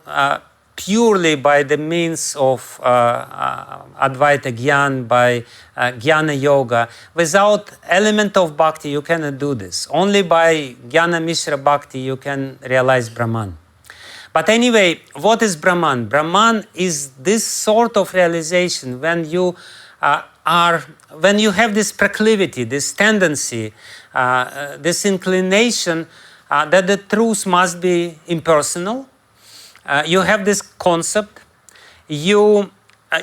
purely by the means of Advaita Jnana, by Jnana Yoga. Without element of bhakti, you cannot do this. Only by Jnana Mishra Bhakti, you can realize Brahman. But anyway, what is Brahman? Brahman is this sort of realization when you when you have this proclivity, this tendency, this inclination that the truth must be impersonal. You have this concept. You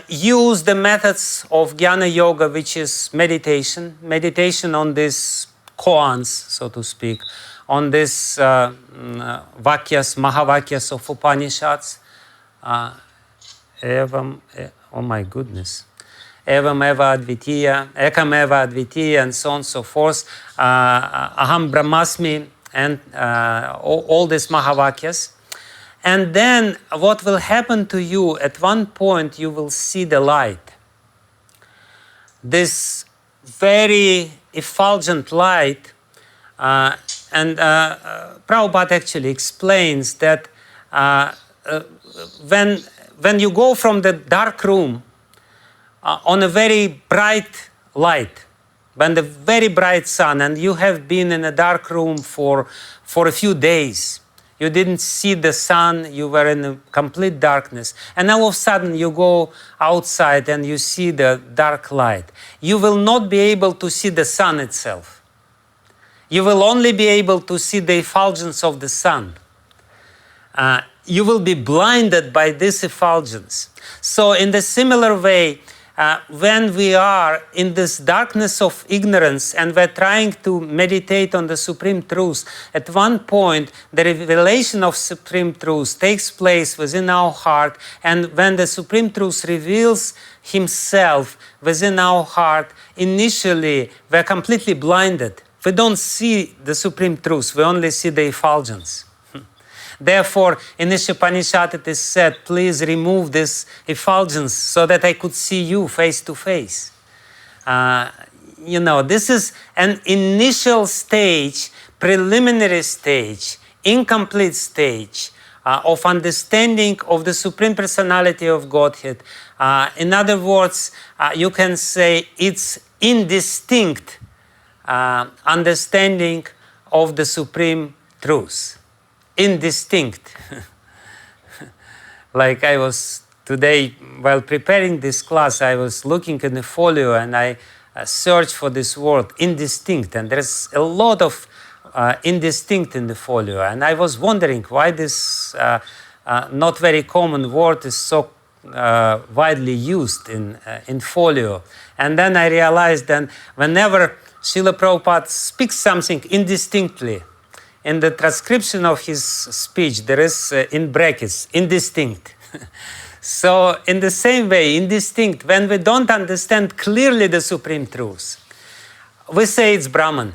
use the methods of Jnana Yoga, which is meditation on these koans, so to speak, on these vakyas, mahavakyas of Upanishads. Oh my goodness. Evam eva advitiya, ekam eva advitiya, and so on and so forth. Aham brahmasmi, and all these mahavakyas. And then what will happen to you, at one point you will see the light. This very effulgent light, and Prabhupada actually explains that when you go from the dark room on a very bright light, when the very bright sun, and you have been in a dark room for a few days, you didn't see the sun, you were in a complete darkness, and all of a sudden you go outside and you see the dark light. You will not be able to see the sun itself. You will only be able to see the effulgence of the sun. You will be blinded by this effulgence. So in the similar way, when we are in this darkness of ignorance and we're trying to meditate on the Supreme Truth, at one point the revelation of Supreme Truth takes place within our heart, and when the Supreme Truth reveals Himself within our heart, initially we're completely blinded. We don't see the Supreme Truth, we only see the effulgence. Therefore, in Ishopanishad it is said, please remove this effulgence so that I could see you face to face. This is an initial stage, preliminary stage, incomplete stage of understanding of the Supreme Personality of Godhead. In other words, you can say it's indistinct understanding of the Supreme Truth. Indistinct. Like I was today, while preparing this class, I was looking in the folio and I searched for this word, indistinct, and there's a lot of indistinct in the folio, and I was wondering why this not very common word is so widely used in folio. And then I realized that whenever Srila Prabhupada speaks something indistinctly, in the transcription of his speech, there is in brackets, indistinct. So in the same way, indistinct, when we don't understand clearly the Supreme Truth, we say it's Brahman.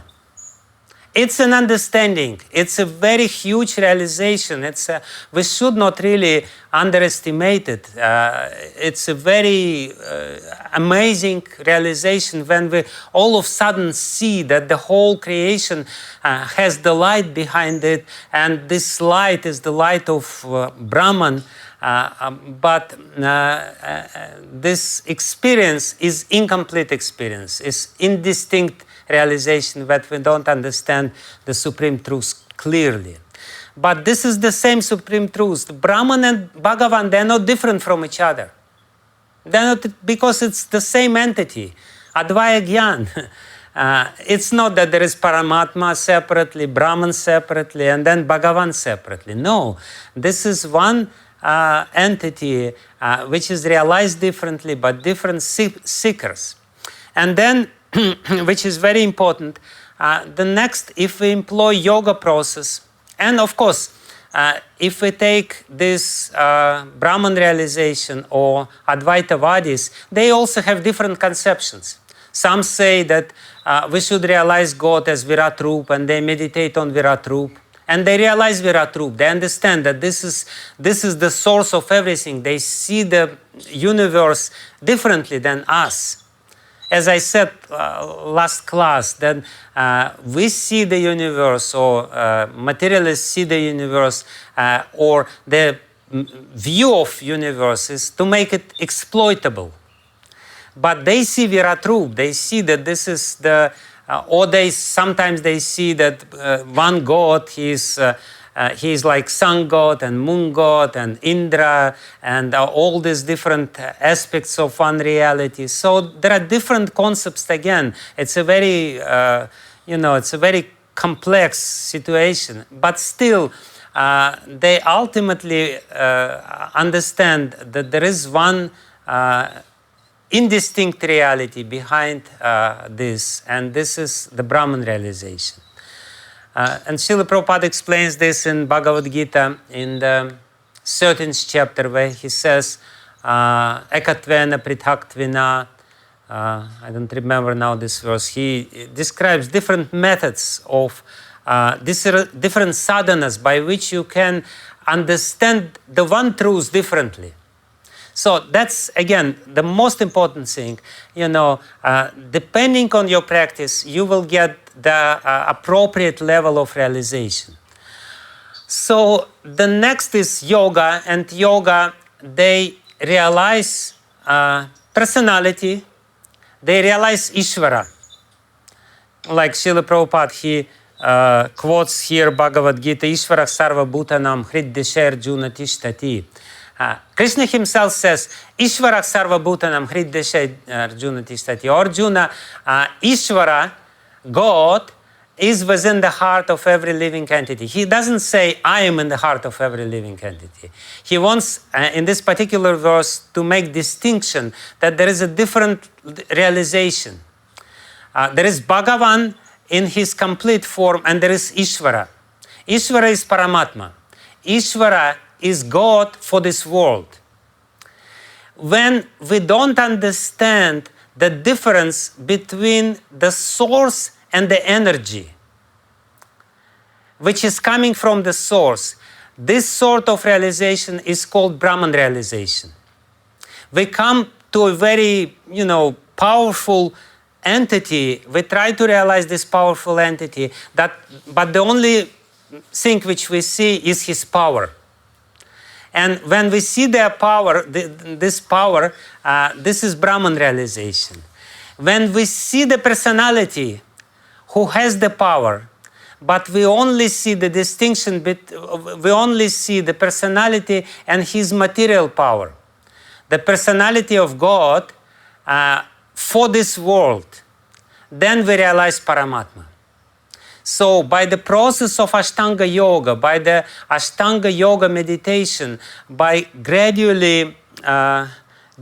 It's an understanding. It's a very huge realization. We should not really underestimate it. It's a very amazing realization when we all of a sudden see that the whole creation has the light behind it, and this light is the light of Brahman. But this experience is incomplete experience. It's indistinct realization that we don't understand the Supreme Truth clearly. But this is the same Supreme Truth. Brahman and Bhagavan, they're not different from each other. They're not, because it's the same entity, Advaya Gyan. It's not that there is Paramatma separately, Brahman separately, and then Bhagavan separately. No, this is one entity which is realized differently, but different seekers. And then, which is very important, the next, if we employ yoga process, and of course, if we take this Brahman realization or Advaitavadis, they also have different conceptions. Some say that we should realize God as Virat Rup, and they meditate on Virat Rup. And they realize Virat Rup. They understand that this is the source of everything. They see the universe differently than us. As I said last class, that we see the universe, or materialists see the universe, or the view of universe is to make it exploitable. But they see Virat Rup. They see that this is the, or sometimes they see that one God is he is like sun god and moon god and Indra and all these different aspects of one reality. So there are different concepts again. It's a very, it's a very complex situation, but still they ultimately understand that there is one indistinct reality behind this, and this is the Brahman realization. And Srila Prabhupada explains this in Bhagavad-gītā in the 13th chapter, where he says, Ekatvena prithaktvinā, I don't remember now this verse, he describes different methods of different sadhanas by which you can understand the one truth differently. So that's, again, the most important thing. Depending on your practice, you will get the appropriate level of realization. So the next is yoga, and yoga, they realize personality, they realize Ishvara. Like Srila Prabhupada, he quotes here Bhagavad-gītā, Ishvara sarva bhutanam hriddesha arjuna tishtati. Krishna himself says, Ishvara sarva bhutanam hriddesha arjuna tishtati. Arjuna, Ishvara, God, is within the heart of every living entity. He doesn't say, I am in the heart of every living entity. He wants, in this particular verse, to make distinction that there is a different realization. There is Bhagavan in his complete form, and there is Ishvara. Ishvara is Paramatma. Ishvara is God for this world. When we don't understand the difference between the source and the energy, which is coming from the source, this sort of realization is called Brahman realization. We come to a very, powerful entity. We try to realize this powerful entity, but the only thing which we see is his power. And when we see their power, this power, this is Brahman realization. When we see the personality who has the power, but we only see the distinction, we only see the personality and his material power. The personality of God for this world, then we realize Paramatma. So by the process of Ashtanga Yoga, by the Ashtanga Yoga meditation, by gradually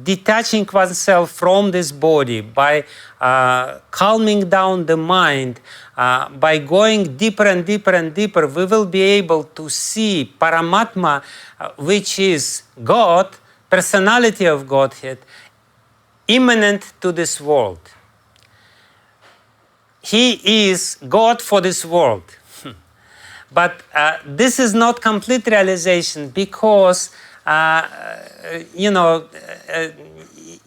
detaching oneself from this body, by calming down the mind, by going deeper and deeper and deeper, we will be able to see Paramatma, which is God, personality of Godhead, immanent to this world. He is God for this world. But this is not complete realization because,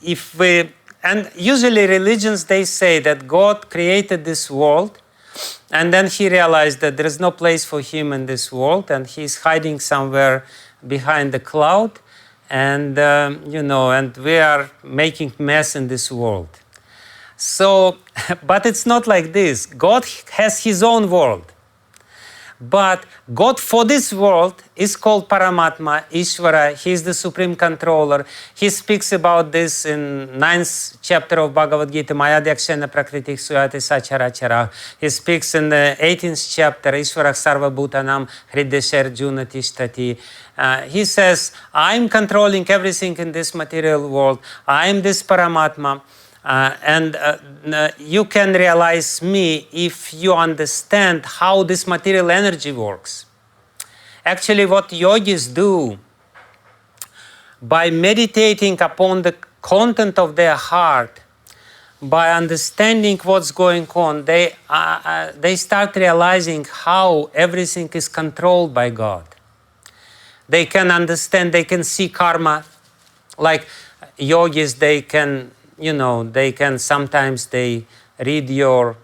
if we, and usually religions, they say that God created this world and then he realized that there is no place for him in this world and he's hiding somewhere behind the cloud and, and we are making mess in this world. So, but it's not like this. God has his own world. But God for this world is called Paramatma, Ishvara. He is the Supreme Controller. He speaks about this in 9th chapter of Bhagavad-gītā, Maya Dyakshena Prakriti Suyate Sachara. He speaks in the 18th chapter, Ishvara Sarva Bhutanam Hriddesha Arjuna Tishtati. He says, I am controlling everything in this material world. I am this Paramatma. And you can realize me if you understand how this material energy works. Actually, what yogis do, by meditating upon the content of their heart, by understanding what's going on, they start realizing how everything is controlled by God. They can understand, they can see karma. Like yogis, they can sometimes read your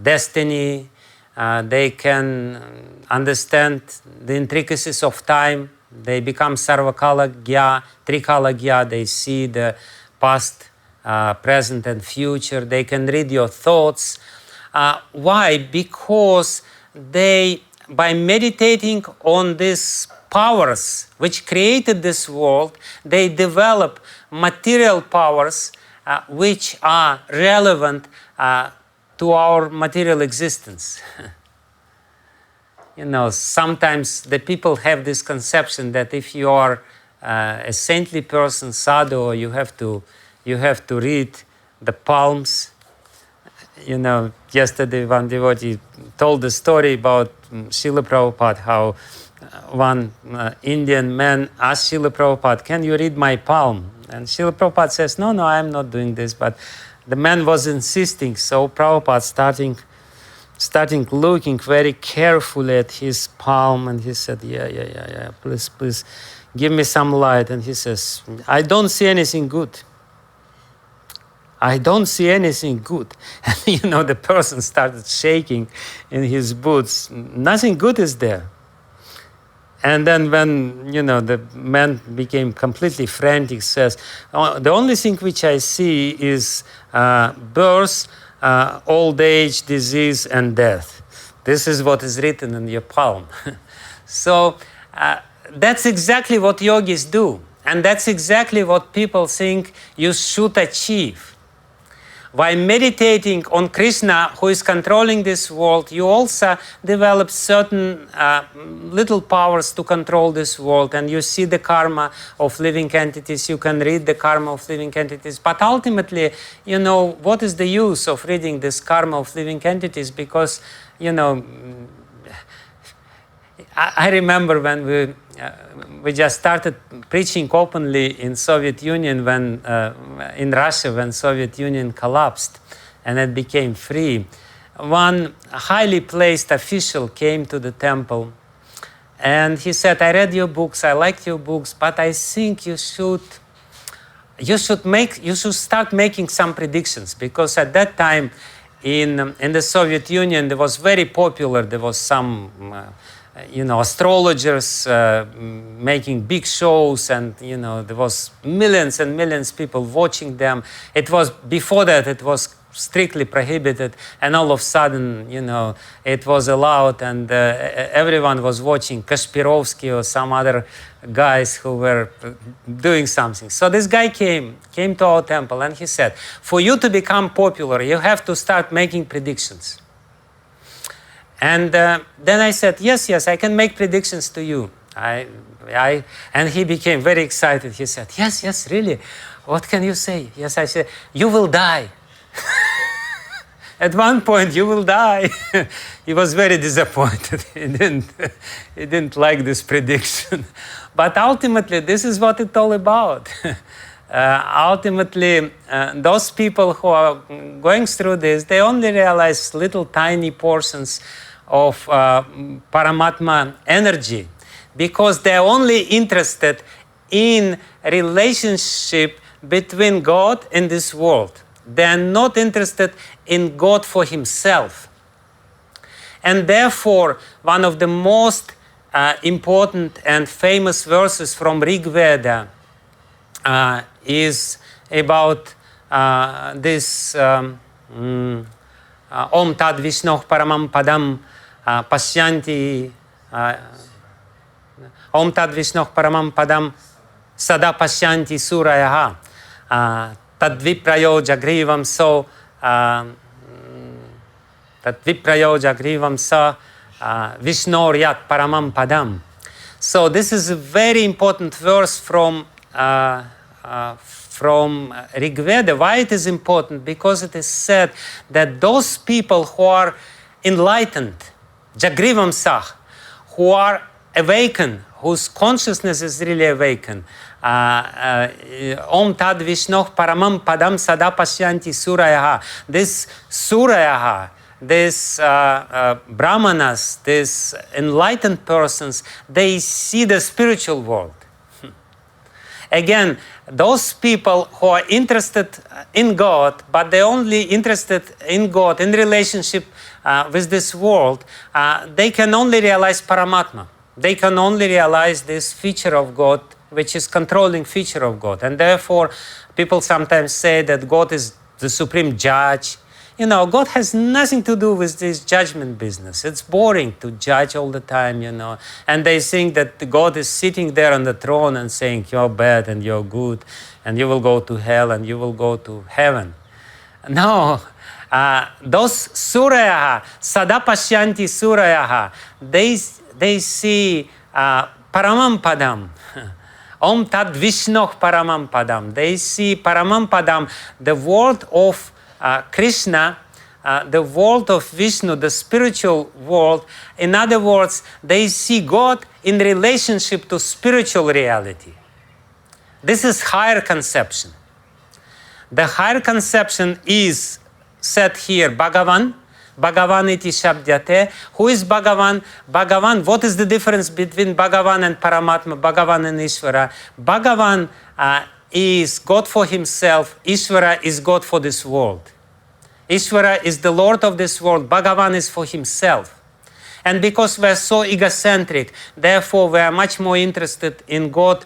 destiny, they can understand the intricacies of time, they become sarvakala-gya, trikala-gya, they see the past, present and future, they can read your thoughts. Why? Because they by meditating on these powers which created this world, they develop material powers which are relevant to our material existence. You know, sometimes the people have this conception that if you are a saintly person, sadhu, you have to read the palms. You know, yesterday one devotee told the story about Srila Prabhupada, how one Indian man asked Srila Prabhupada, "Can you read my palm?" And Srila Prabhupada says, "No, I'm not doing this." But the man was insisting, so Prabhupada starting looking very carefully at his palm, and he said, yeah, please, give me some light. And he says, "I don't see anything good. I don't see anything good." And you know, the person started shaking in his boots. Nothing good is there. And then when, you know, the man became completely frantic, says, "Oh, the only thing which I see is birth, old age, disease, and death. This is what is written in your palm." So that's exactly what yogis do. And that's exactly what people think you should achieve. By meditating on Krishna, who is controlling this world, you also develop certain little powers to control this world, and you see the karma of living entities, you can read the karma of living entities. But ultimately, you know, what is the use of reading this karma of living entities? Because, you know, I remember when we just started preaching openly in Soviet Union, when in Russia, when Soviet Union collapsed and it became free. One highly placed official came to the temple and he said, "I read your books, I liked your books, but I think you should start making some predictions," because at that time in the Soviet Union there was very popular. There was some you know, astrologers making big shows, and you know, there was millions and millions of people watching them. It was, before that it was strictly prohibited, and all of a sudden, you know, it was allowed, and everyone was watching Kasparovsky or some other guys who were doing something. So this guy came to our temple and he said, "For you to become popular, you have to start making predictions." And then I said, yes, I can make predictions to you. And he became very excited. He said, yes, really? What can you say? Yes, I said, "You will die." At one point, you will die. He was very disappointed. He didn't like this prediction. But ultimately, this is what it's all about. Ultimately, those people who are going through this, they only realize little tiny portions of Paramatma energy, because they're only interested in relationship between God and this world. They're not interested in God for himself. And therefore, one of the most important and famous verses from Rig Veda is about this Om Tad Vishnoh Paramam Padam Pashyanti Om Tad Vishnoh Paramam Padam Sada Pashyanti Surayaha Tadviprayo Jagrivam So Tadviprayo Jagrivam Sa Vishnoryat Paramam Padam. So this is a very important verse from Rig Veda. Why it is important? Because it is said that those people who are enlightened, Jagrivam Sah, who are awakened, whose consciousness is really awakened, Om Tad Vishnoh Paramam Padam Sada Pashyanti Surayaha. This Surayaha, these Brahmanas, these enlightened persons, they see the spiritual world. Again, those people who are interested in God, but they're only interested in God in relationship with this world, they can only realize Paramatma. They can only realize this feature of God, which is controlling feature of God. And therefore, people sometimes say that God is the supreme judge. God has nothing to do with this judgment business. It's boring to judge all the time, And they think that God is sitting there on the throne and saying, you're bad and you're good, and you will go to hell and you will go to heaven. No. Those surayaha, sada pashyanti surayaha, they see paramam padam. Om tad vishnoh paramam padam. They see paramam padam, the world of Krishna, the world of Vishnu, the spiritual world. In other words, they see God in relationship to spiritual reality. This is higher conception. The higher conception is said here, Bhagavan, Bhagavan iti shabdyate. Who is Bhagavan? Bhagavan, what is the difference between Bhagavan and Paramatma, Bhagavan and Ishvara? Bhagavan is God for himself, Ishvara is God for this world. Ishvara is the Lord of this world, Bhagavan is for himself. And because we are so egocentric, therefore we are much more interested in God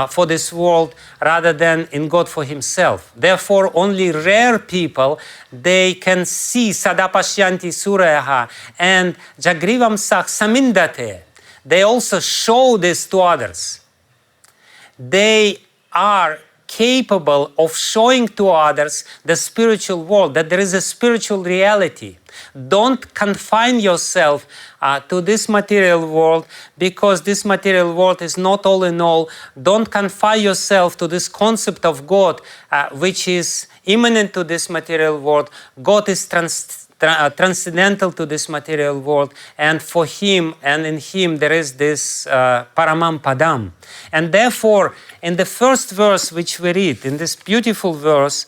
for this world rather than in God for himself. Therefore, only rare people, they can see Sadapashyanti Surayaha and Jagrivam Sak Samindate. They also show this to others. They are capable of showing to others the spiritual world, that there is a spiritual reality. Don't confine yourself to this material world, because this material world is not all in all. Don't confine yourself to this concept of God, which is immanent to this material world. God is transcendental to this material world, and for him and in him there is this paramam padam. And therefore, in the first verse which we read, in this beautiful verse,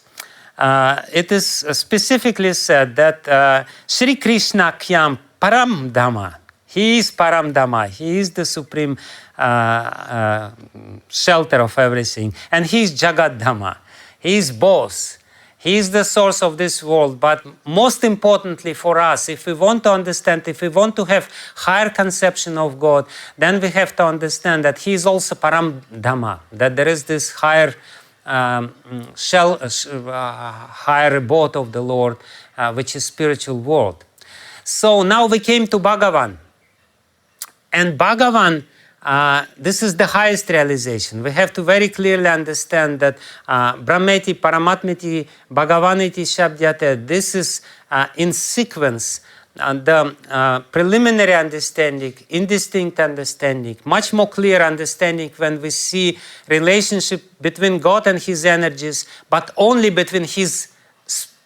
it is specifically said that śrī-kṛṣṇākhyaṁ param dhamma. He is param dhamma. He is the supreme shelter of everything. And he is jagat-dhāma. He is both. He is the source of this world. But most importantly for us, if we want to understand, if we want to have higher conception of God, then we have to understand that he is also param dhamma, that there is this higher higher abode of the Lord, which is spiritual world. So now we came to Bhagavan. And Bhagavan, this is the highest realization. We have to very clearly understand that Brahmeti, Paramatmeti, Bhagavaniti Shabdyate, this is in sequence. The preliminary understanding, indistinct understanding, much more clear understanding when we see relationship between God and his energies, but only between his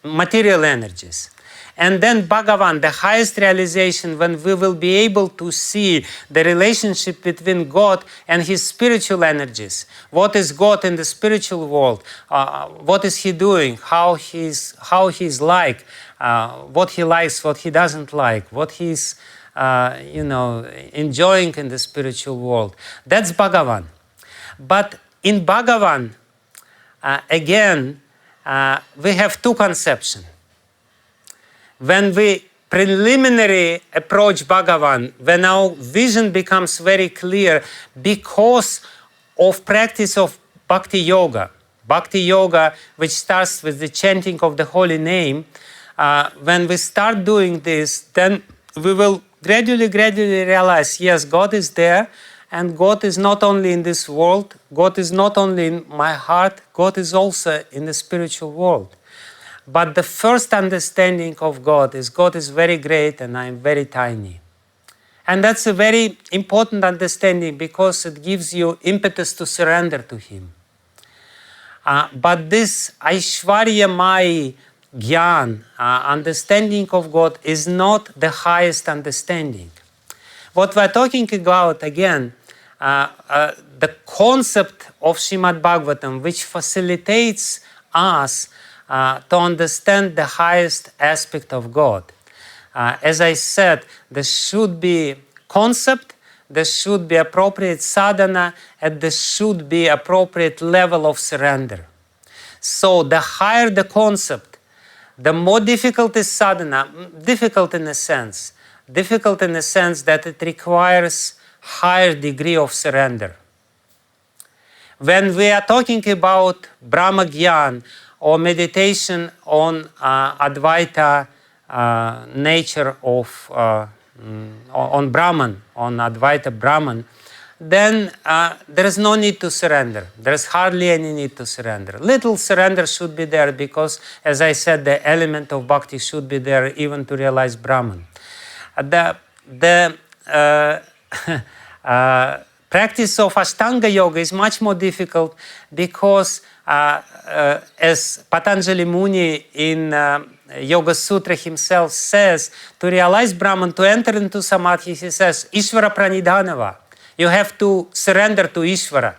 material energies. And then Bhagavan, the highest realization, when we will be able to see the relationship between God and his spiritual energies. What is God in the spiritual world? What is he doing? How he's like? What he likes, what he doesn't like, what he's enjoying in the spiritual world. That's Bhagavan. But in Bhagavan, again, we have two conceptions. When we preliminary approach Bhagavan, when our vision becomes very clear because of practice of Bhakti Yoga, which starts with the chanting of the holy name, when we start doing this, then we will gradually realize, yes, God is there, and God is not only in this world, God is not only in my heart, God is also in the spiritual world. But the first understanding of God is very great and I am very tiny. And that's a very important understanding because it gives you impetus to surrender to him. But this Aishwarya-mai Gyan, understanding of God, is not the highest understanding. What we're talking about, again, the concept of Śrīmad-Bhāgavatam, which facilitates us to understand the highest aspect of God. As I said, there should be concept, there should be appropriate sadhana, and there should be appropriate level of surrender. So the higher the concept, the more difficult is sadhana, difficult in a sense that it requires higher degree of surrender. When we are talking about Brahma Gyan or meditation on Advaita nature of, on Brahman, on Advaita Brahman, then there is no need to surrender. There is hardly any need to surrender. Little surrender should be there because, as I said, the element of bhakti should be there even to realize Brahman. The practice of Ashtanga Yoga is much more difficult because, as Patanjali Muni in Yoga Sutra himself says, to realize Brahman, to enter into Samadhi, he says, Ishvara Pranidhanava. You have to surrender to Ishvara.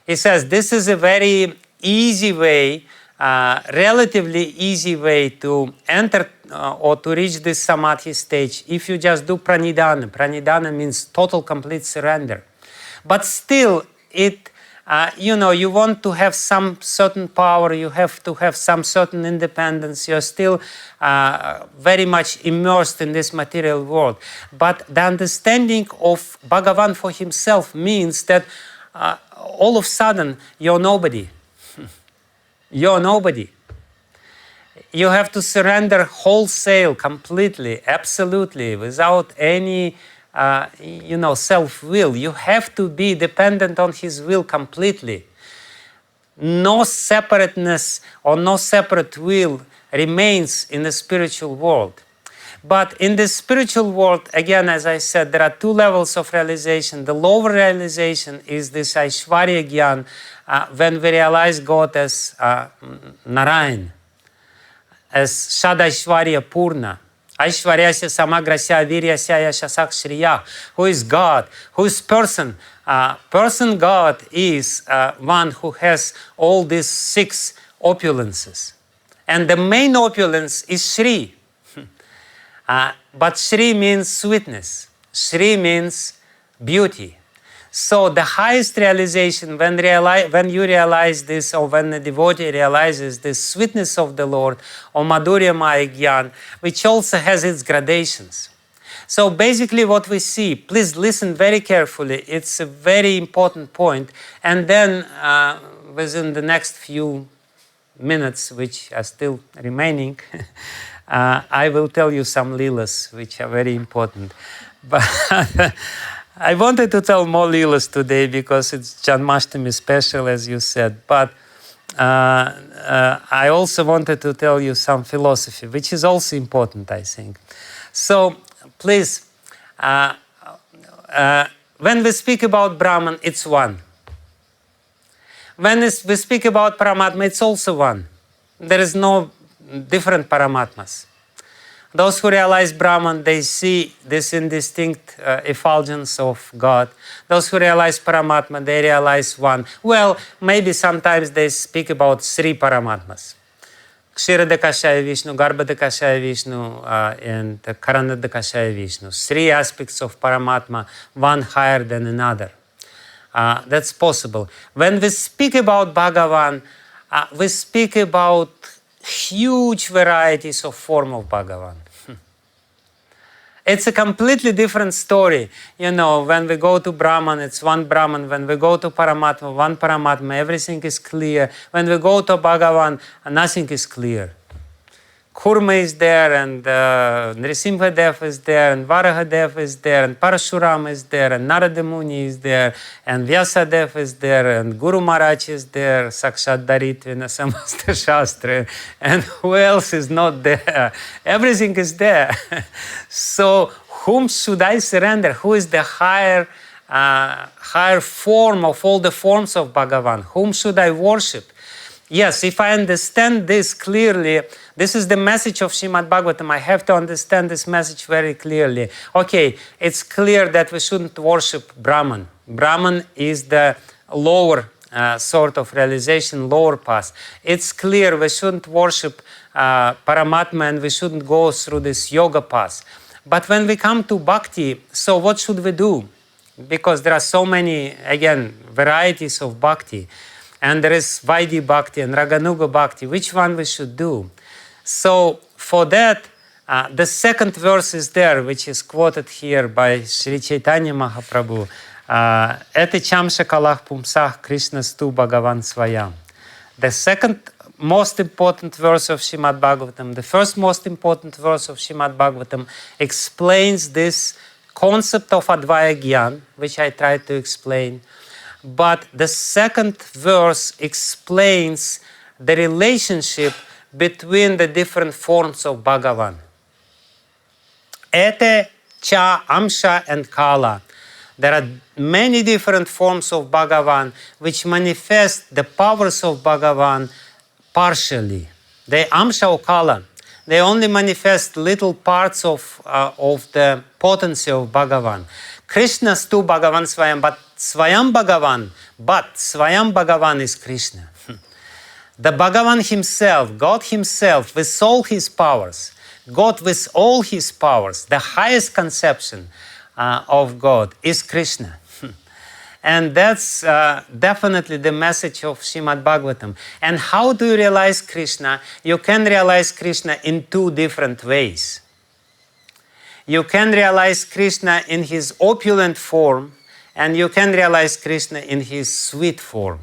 He says this is a very easy way, relatively easy way to enter or to reach this Samadhi stage if you just do Pranidhana. Pranidhana means total, complete surrender. But still, it, you want to have some certain power, you have to have some certain independence, you're still very much immersed in this material world. But the understanding of Bhagavan for himself means that all of a sudden you're nobody. You're nobody. You have to surrender wholesale, completely, absolutely, without any self-will. You have to be dependent on his will completely. No separateness or no separate will remains in the spiritual world. But in the spiritual world, again, as I said, there are two levels of realization. The lower realization is this Aishwarya Gyan, when we realize God as Narayan, as Shadaishwarya Purna. Aishwaryasya Samagrasya Viryasya Yashasak Shriya, who is God, who is person. Person God is one who has all these 6 opulences. And the main opulence is Shri. But Shri means sweetness. Shri means beauty. So the highest realization, when you realize this, or when the devotee realizes the sweetness of the Lord, or Madhurya Maya Gyan, which also has its gradations. So basically what we see, please listen very carefully, it's a very important point, and then within the next few minutes, which are still remaining, I will tell you some leelas, which are very important. But I wanted to tell more leelas today because it's Janmastami special, as you said. But I also wanted to tell you some philosophy, which is also important, I think. So please, when we speak about Brahman, it's one. When we speak about Paramatma, it's also one. There is no different Paramatmas. Those who realize Brahman, they see this indistinct effulgence of God. Those who realize Paramatma, they realize one. Well, maybe sometimes they speak about 3 Paramatmas. Kshiradakashaya Vishnu, Garbhadakashaya Vishnu, and Karanadakashaya Vishnu. 3 aspects of Paramatma, one higher than another. That's possible. When we speak about Bhagavan, we speak about huge varieties of form of Bhagavan. It's a completely different story. When we go to Brahman, it's one Brahman. When we go to Paramatma, one Paramatma. Everything is clear. When we go to Bhagavan, nothing is clear. Kurma is there, and Nrisimhadev is there, and Varahadev is there, and Parashuram is there, and Narada Muni is there, and Vyasadev is there, and Guru Maharaj is there, Sakshat Daritvina Samasta Shastra, and who else is not there? Everything is there. So whom should I surrender? Who is the higher form of all the forms of Bhagavan? Whom should I worship? Yes, if I understand this clearly, this is the message of Śrīmad-Bhāgavatam. I have to understand this message very clearly. Okay, it's clear that we shouldn't worship Brahman. Brahman is the lower sort of realization, lower path. It's clear we shouldn't worship Paramatma and we shouldn't go through this yoga path. But when we come to bhakti, so what should we do? Because there are so many, again, varieties of bhakti. And there is Vaidhi Bhakti and Raganuga Bhakti. Which one we should do? So for that, the second verse is there, which is quoted here by Sri Chaitanya Mahaprabhu. Ete cham shakalach pumsah Krishna stu Bhagavan svayam. the second most important verse of Śrīmad-Bhāgavatam, the first most important verse of Śrīmad-Bhāgavatam explains this concept of Advaya Gyan, which I tried to explain. But the second verse explains the relationship between the different forms of Bhagavan. Ete, Cha, Amsha, and Kala. There are many different forms of Bhagavan which manifest the powers of Bhagavan partially. They Amsha or Kala. They only manifest little parts of the potency of Bhagavan. Krishna's too Bhagavan Swayam, but Swayam Bhagavan is Krishna. The Bhagavan himself, God himself, with all his powers, God with all his powers, the highest conception of God is Krishna. And that's definitely the message of Śrīmad-Bhāgavatam. And how do you realize Krishna? You can realize Krishna in two different ways. You can realize Krishna in his opulent form, and you can realize Krishna in his sweet form.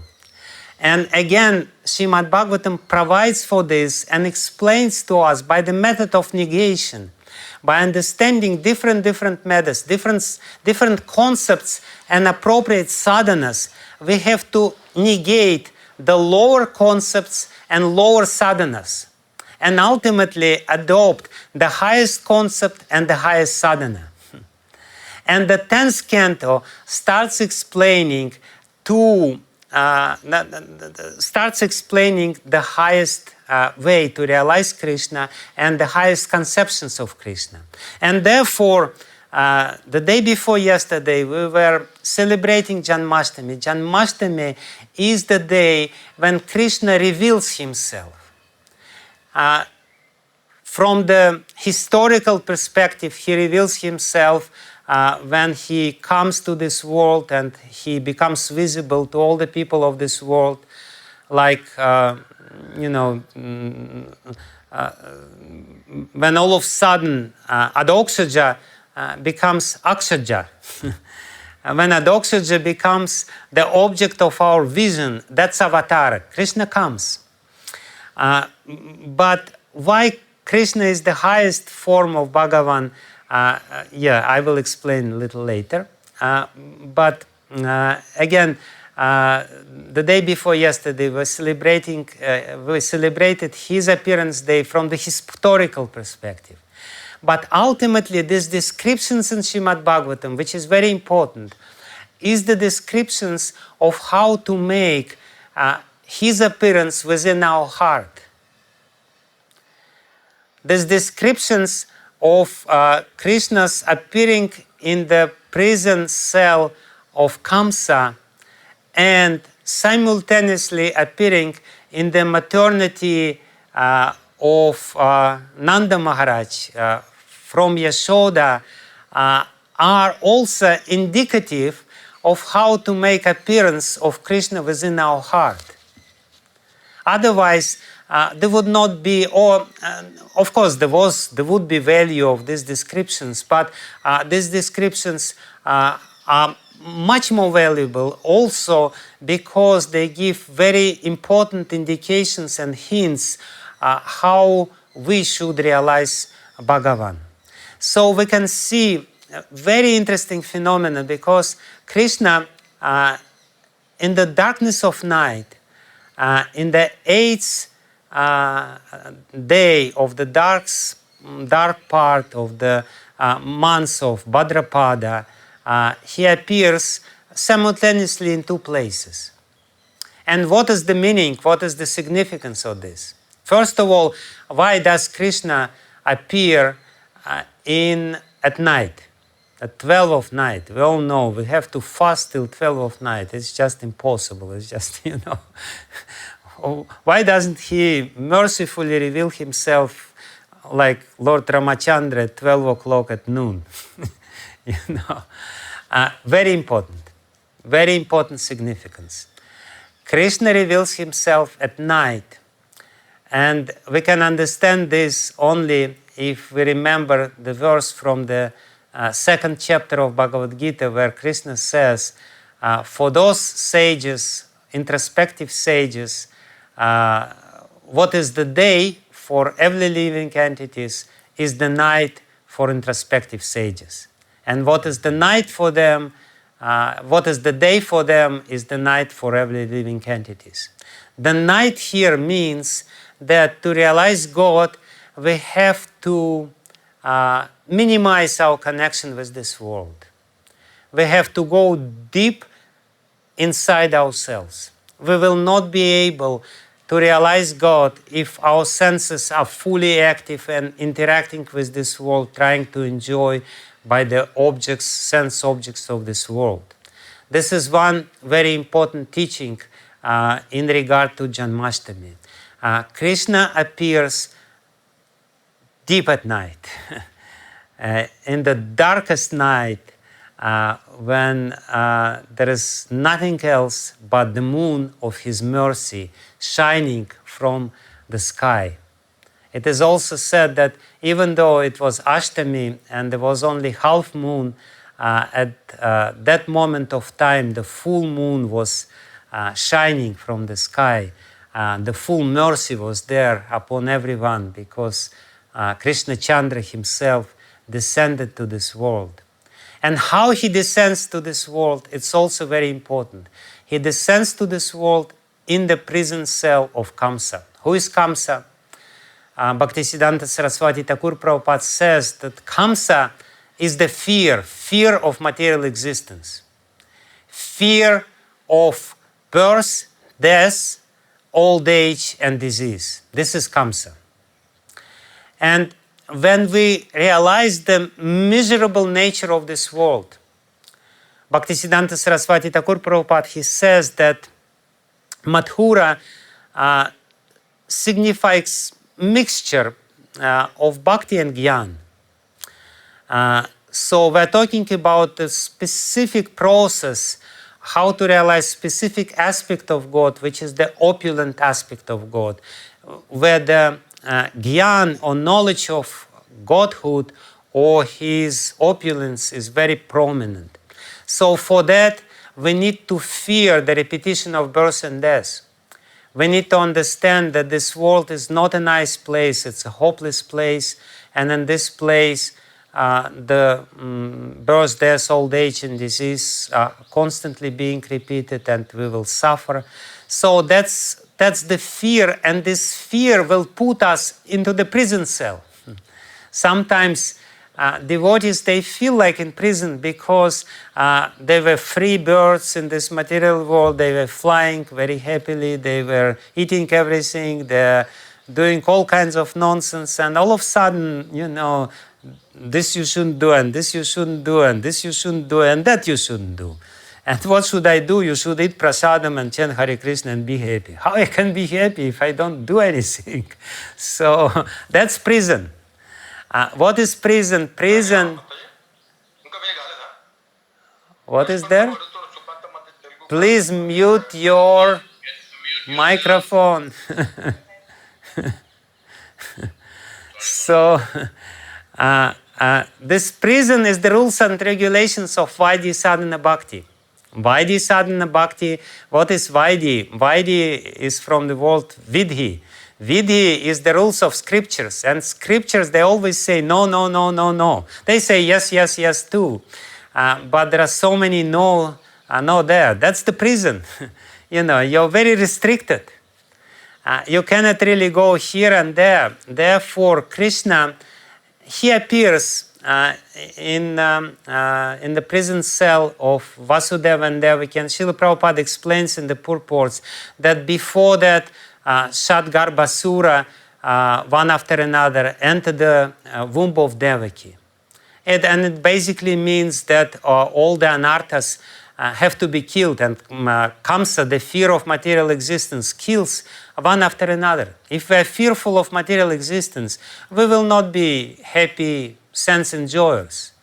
And again, Śrīmad-Bhāgavatam provides for this and explains to us by the method of negation, by understanding different methods, different concepts and appropriate sadhanas. We have to negate the lower concepts and lower sadhanas, and ultimately adopt the highest concept and the highest sadhana. And the 10th canto starts explaining the highest way to realize Krishna and the highest conceptions of Krishna. And therefore, the day before yesterday, we were celebrating Janmastami. Janmastami is the day when Krishna reveals himself. From the historical perspective, he reveals himself when he comes to this world and he becomes visible to all the people of this world, like, when all of a sudden Adoksaja becomes Akshaja. When Adoksaja becomes the object of our vision, that's avatar. Krishna comes. But why Krishna is the highest form of Bhagavan? I will explain a little later. But again, the day before yesterday, we celebrated his appearance day from the historical perspective. But ultimately, these descriptions in Śrīmad-Bhāgavatam, which is very important, is the descriptions of how to make his appearance within our heart. These descriptions of Krishna's appearing in the prison cell of Kamsa and simultaneously appearing in the maternity of Nanda Maharaj from Yashoda are also indicative of how to make appearance of Krishna within our heart. Otherwise, there would not be, of course, there would be value of these descriptions, but these descriptions are much more valuable also because they give very important indications and hints how we should realize Bhagavan. So we can see a very interesting phenomenon because Krishna, in the darkness of night, in the 8th day of the dark part of the month of Bhadrapada, he appears simultaneously in two places. And what is the meaning? What is the significance of this? First of all, why does Krishna appear at night, at 12 of night? We all know we have to fast till 12 of night. It's just impossible. It's just, Why doesn't he mercifully reveal himself like Lord Ramachandra at 12 o'clock at noon? Very important significance. Krishna reveals himself at night, and we can understand this only if we remember the verse from the 2nd chapter of Bhagavad-gītā, where Krishna says, for those sages, introspective sages, what is the day for every living entities is the night for introspective sages. And what is the night for them, what is the day for them is the night for every living entities. The night here means that to realize God, we have to minimize our connection with this world. We have to go deep inside ourselves. We will not be able to realize God if our senses are fully active and interacting with this world, trying to enjoy by the objects, sense objects of this world. This is one very important teaching in regard to Janmastami. Krishna appears deep at night, in the darkest night, when there is nothing else but the moon of his mercy shining from the sky. It is also said that even though it was Ashtami and there was only half moon, at that moment of time the full moon was shining from the sky. The full mercy was there upon everyone because Krishna Chandra himself descended to this world. And how he descends to this world, it's also very important. He descends to this world in the prison cell of Kamsa. Who is Kamsa? Bhaktisiddhanta Saraswati Thakur Prabhupada says that Kamsa is the fear of material existence. Fear of birth, death, old age and disease. This is Kamsa. And when we realize the miserable nature of this world, Bhaktisiddhanta Saraswati Thakur Prabhupada, he says that Madhura signifies mixture of bhakti and gyan. So we're talking about a specific process, how to realize specific aspect of God, which is the opulent aspect of God, where the gyan or knowledge of Godhood or his opulence is very prominent. So for that, we need to fear the repetition of birth and death. We need to understand that this world is not a nice place, it's a hopeless place, and in this place the birth, death, old age and disease are constantly being repeated and we will suffer. So that's the fear, and this fear will put us into the prison cell. Sometimes devotees, they feel like in prison because they were free birds in this material world, they were flying very happily, they were eating everything, they're doing all kinds of nonsense, and all of a sudden, you know, this you shouldn't do, and this you shouldn't do, and this you shouldn't do, and that you shouldn't do. And what should I do? You should eat prasadam and chant Hare Krishna and be happy. How I can be happy if I don't do anything? So that's prison. What is prison? Prison. What is there? Please mute your microphone. So this prison is the rules and regulations of Vaidhi Sadhana Bhakti. Vaidhi Sadhana Bhakti, what is Vaidhi? Vaidhi is from the word Vidhi. Vidhi is the rules of scriptures, and scriptures, they always say no, no, no, no, no. They say yes, yes, yes too. But there are so many no there. That's the prison. You know, you're very restricted. You cannot really go here and there. Therefore, Krishna, he appears in the prison cell of Vasudeva and Devaki. And Srila Prabhupada explains in the Purports that before that, Shatgarbhasura, one after another, entered the womb of Devaki. And it basically means that all the anarthas have to be killed, and Kamsa, the fear of material existence, kills one after another. If we are fearful of material existence, we will not be happy, sense enjoyers.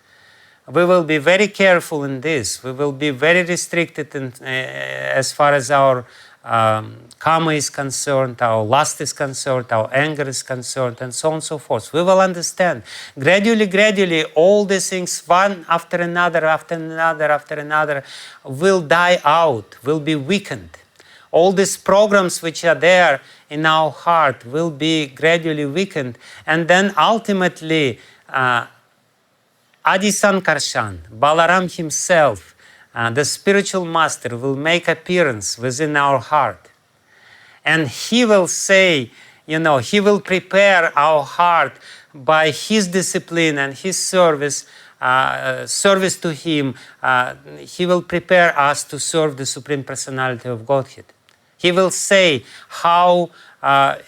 We will be very careful in this. We will be very restricted as far as our karma is concerned, our lust is concerned, our anger is concerned, and so on and so forth. We will understand. Gradually, all these things, one after another, will die out, will be weakened. all these programs which are there in our heart will be gradually weakened, and then ultimately Adi Sankarshan, Balaram himself, the spiritual master, will make appearance within our heart. And he will say, he will prepare our heart by his discipline and his service to him. He will prepare us to serve the Supreme Personality of Godhead. He will say how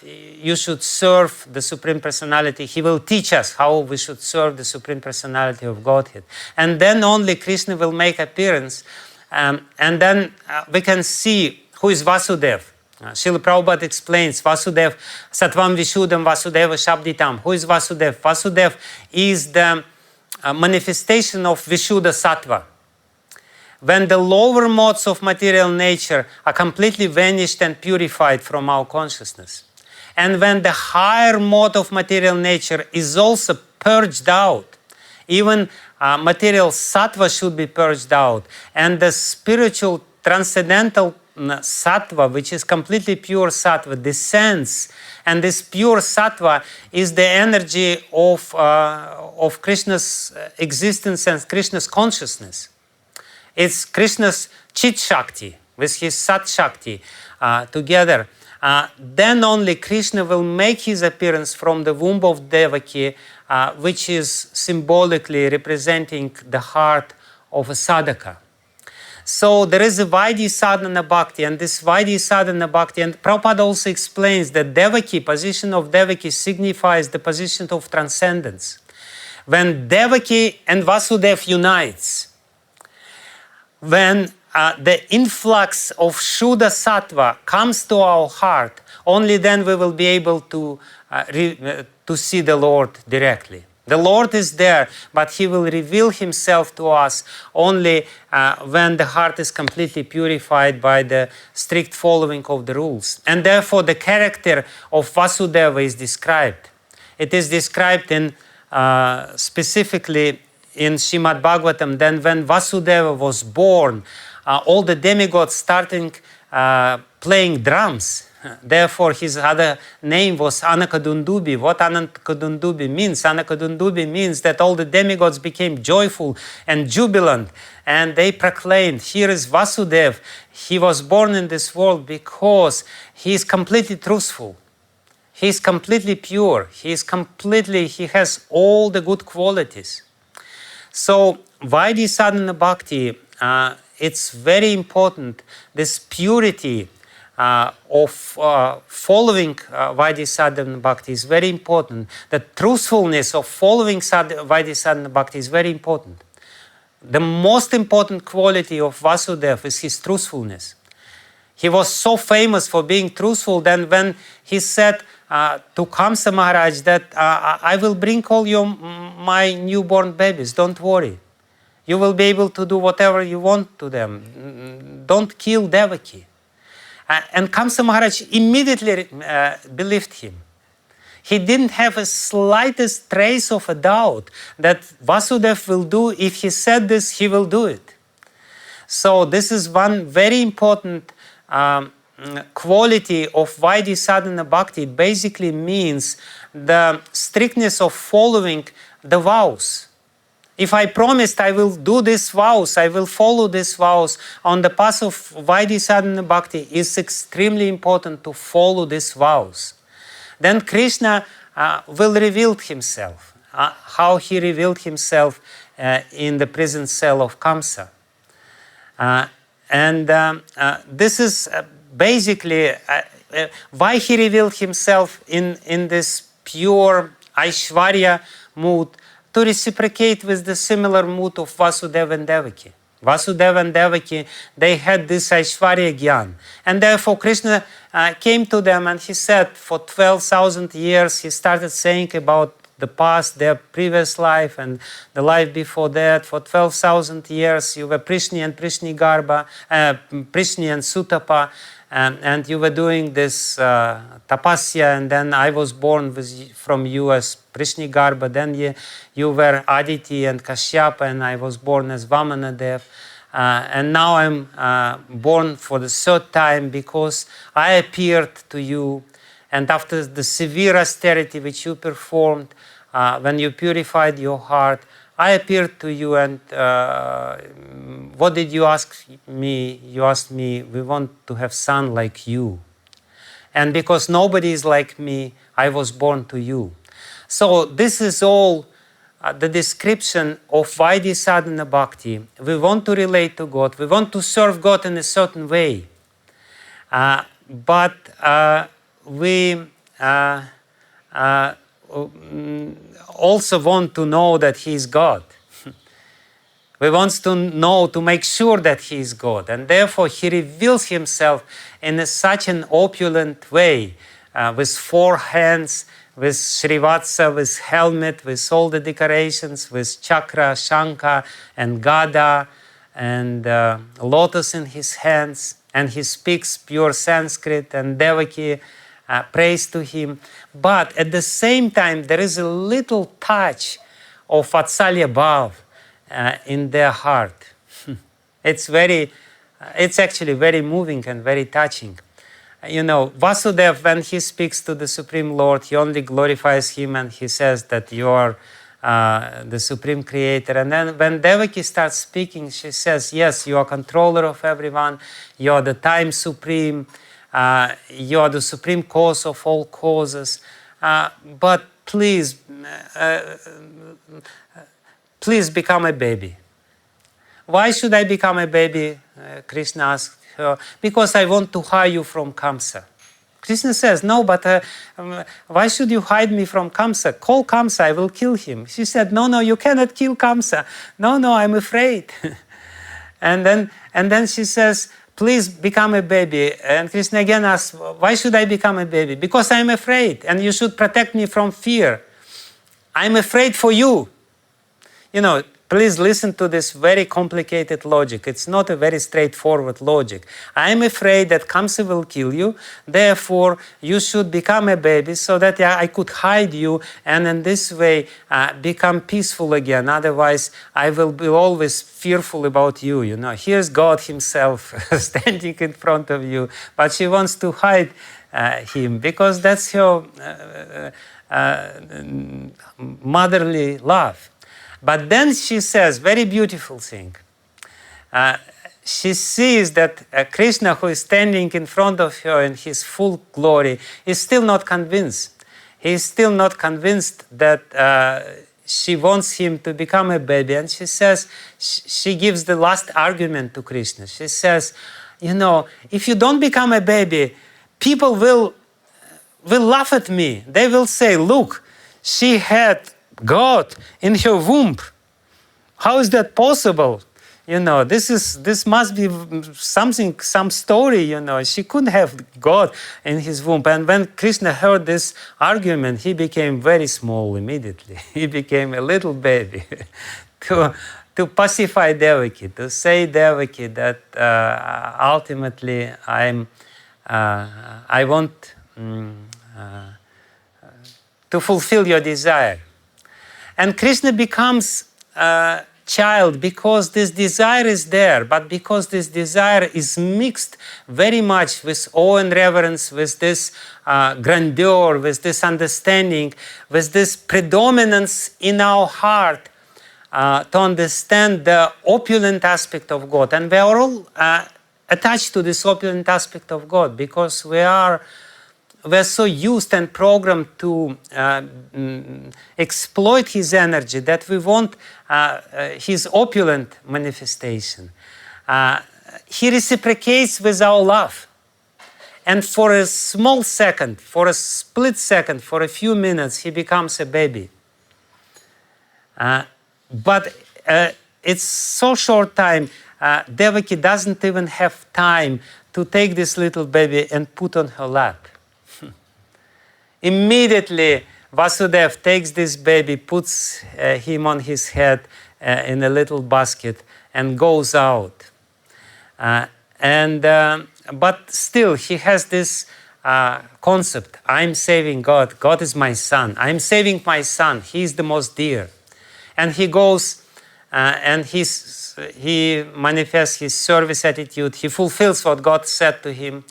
you should serve the Supreme Personality. He will teach us how we should serve the Supreme Personality of Godhead. And then only Krishna will make appearance. And then we can see who is Vasudeva. Srila Prabhupada explains Vasudeva, Sattvam Vishuddham Vasudeva Shabditam. Who is Vasudeva? Vasudeva is the manifestation of Vishuddha Sattva. When the lower modes of material nature are completely vanished and purified from our consciousness, and when the higher mode of material nature is also purged out, even material sattva should be purged out, and the spiritual transcendental sattva, which is completely pure sattva, descends, and this pure sattva is the energy of Krishna's existence and Krishna's consciousness. It's Krishna's Chit Shakti with his Sat Shakti together. Then only Krishna will make his appearance from the womb of Devaki, which is symbolically representing the heart of a sadhaka. So there is a Vaidhi Sadhana Bhakti, and this Vaidhi Sadhana Bhakti, and Prabhupada also explains that Devaki, position of Devaki, signifies the position of transcendence. When Devaki and Vasudeva unites, when the influx of Shuddha Sattva comes to our heart, only then we will be able to see the Lord directly. The Lord is there, but He will reveal Himself to us only when the heart is completely purified by the strict following of the rules. And therefore the character of Vasudeva is described. It is described in specifically in Śrīmad-Bhāgavatam. Then when Vasudeva was born, all the demigods started playing drums. Therefore, his other name was Anakadundubi. What Anakadundubi means? Anakadundubi means that all the demigods became joyful and jubilant, and they proclaimed, here is Vasudeva. He was born in this world because he is completely truthful. He is completely pure. He has all the good qualities. So, Vaidhi Sadhana Bhakti, it's very important, this purity of following Vaidhi Sadhana Bhakti is very important. The truthfulness of following Vaidhi Sadhana Bhakti is very important. The most important quality of Vasudeva is his truthfulness. He was so famous for being truthful that when he said to Kamsa Maharaj that I will bring all my newborn babies, don't worry. You will be able to do whatever you want to them. Don't kill Devaki. And Kamsa Maharaj immediately believed him. He didn't have a slightest trace of a doubt that Vasudeva will do, if he said this, he will do it. So this is one very important quality of Vaidhi Sadhana Bhakti. It basically means the strictness of following the vows. If I promised I will do these vows, I will follow these vows on the path of Vaidhi Sadhana Bhakti, it's extremely important to follow these vows. Then Krishna will reveal himself, how he revealed himself in the prison cell of Kamsa. This is basically why he revealed himself in this pure Aishwarya mood, to reciprocate with the similar mood of Vasudeva and Devaki. Vasudeva and Devaki, they had this Aishwarya Gyan. And therefore Krishna came to them and he said, for 12,000 years he started saying about the past, their previous life and the life before that. For 12,000 years you were Prishni and Prishni Garba, Prishni and Sutapa, and you were doing this tapasya, and then I was born from you as Prishni Garba, then you were Aditi and Kashyapa, and I was born as Vamanadev. and now I'm born for the third time because I appeared to you, and after the severe austerity which you performed, when you purified your heart, I appeared to you, and what did you ask me? You asked me, we want to have son like you. And because nobody is like me, I was born to you. So this is all the description of Vaidhi sadhana bhakti. We want to relate to God. We want to serve God in a certain way. But we also want to know that He is God. We want to know, to make sure that He is God. And therefore He reveals Himself in such an opulent way, with 4 hands, with Srivatsa, with helmet, with all the decorations, with chakra, shankha, and gada, and lotus in His hands. And He speaks pure Sanskrit, and Devaki prays to Him. But at the same time, there is a little touch of Vatsalya Bhav in their heart. It's actually very moving and very touching. You know, Vasudeva, when he speaks to the Supreme Lord, he only glorifies Him and he says that you are the Supreme Creator. And then when Devaki starts speaking, she says, yes, you are controller of everyone, you are the time supreme, you are the supreme cause of all causes, but please become a baby. Why should I become a baby? Krishna asked her. Because I want to hide you from Kamsa. Krishna says, no, but why should you hide me from Kamsa? Call Kamsa, I will kill him. She said, no, you cannot kill Kamsa. No, I'm afraid. and then she says, please become a baby. And Krishna again asks, why should I become a baby? Because I'm afraid, and you should protect me from fear. I'm afraid for you. You know, please listen to this very complicated logic. It's not a very straightforward logic. I'm afraid that Kamsa will kill you, therefore you should become a baby so that I could hide you and in this way become peaceful again. Otherwise, I will be always fearful about you. You know, here's God Himself standing in front of you, but she wants to hide Him because that's her motherly love. But then she says, very beautiful thing. She sees that Krishna, who is standing in front of her in his full glory, is still not convinced. He is still not convinced that she wants him to become a baby. And she says, she gives the last argument to Krishna. She says, you know, if you don't become a baby, people will laugh at me. They will say, look, she had God in her womb. How is that possible? You know, this must be some story, you know. She couldn't have God in his womb. And when Krishna heard this argument, he became very small immediately. He became a little baby to pacify Devaki, to say Devaki that ultimately I want to fulfill your desire. And Krishna becomes a child because this desire is there, but because this desire is mixed very much with awe and reverence, with this grandeur, with this understanding, with this predominance in our heart to understand the opulent aspect of God. And we are all attached to this opulent aspect of God because we're so used and programmed to exploit His energy that we want His opulent manifestation. He reciprocates with our love. And for a small second, for a split second, for a few minutes, He becomes a baby. But it's so short time, Devaki doesn't even have time to take this little baby and put on her lap. Immediately, Vasudeva takes this baby, puts him on his head in a little basket and goes out. But still, he has this concept, I'm saving God, God is my son, I'm saving my son, he is the most dear. And he goes and he's because he manifests his service attitude, he fulfills what God said to him.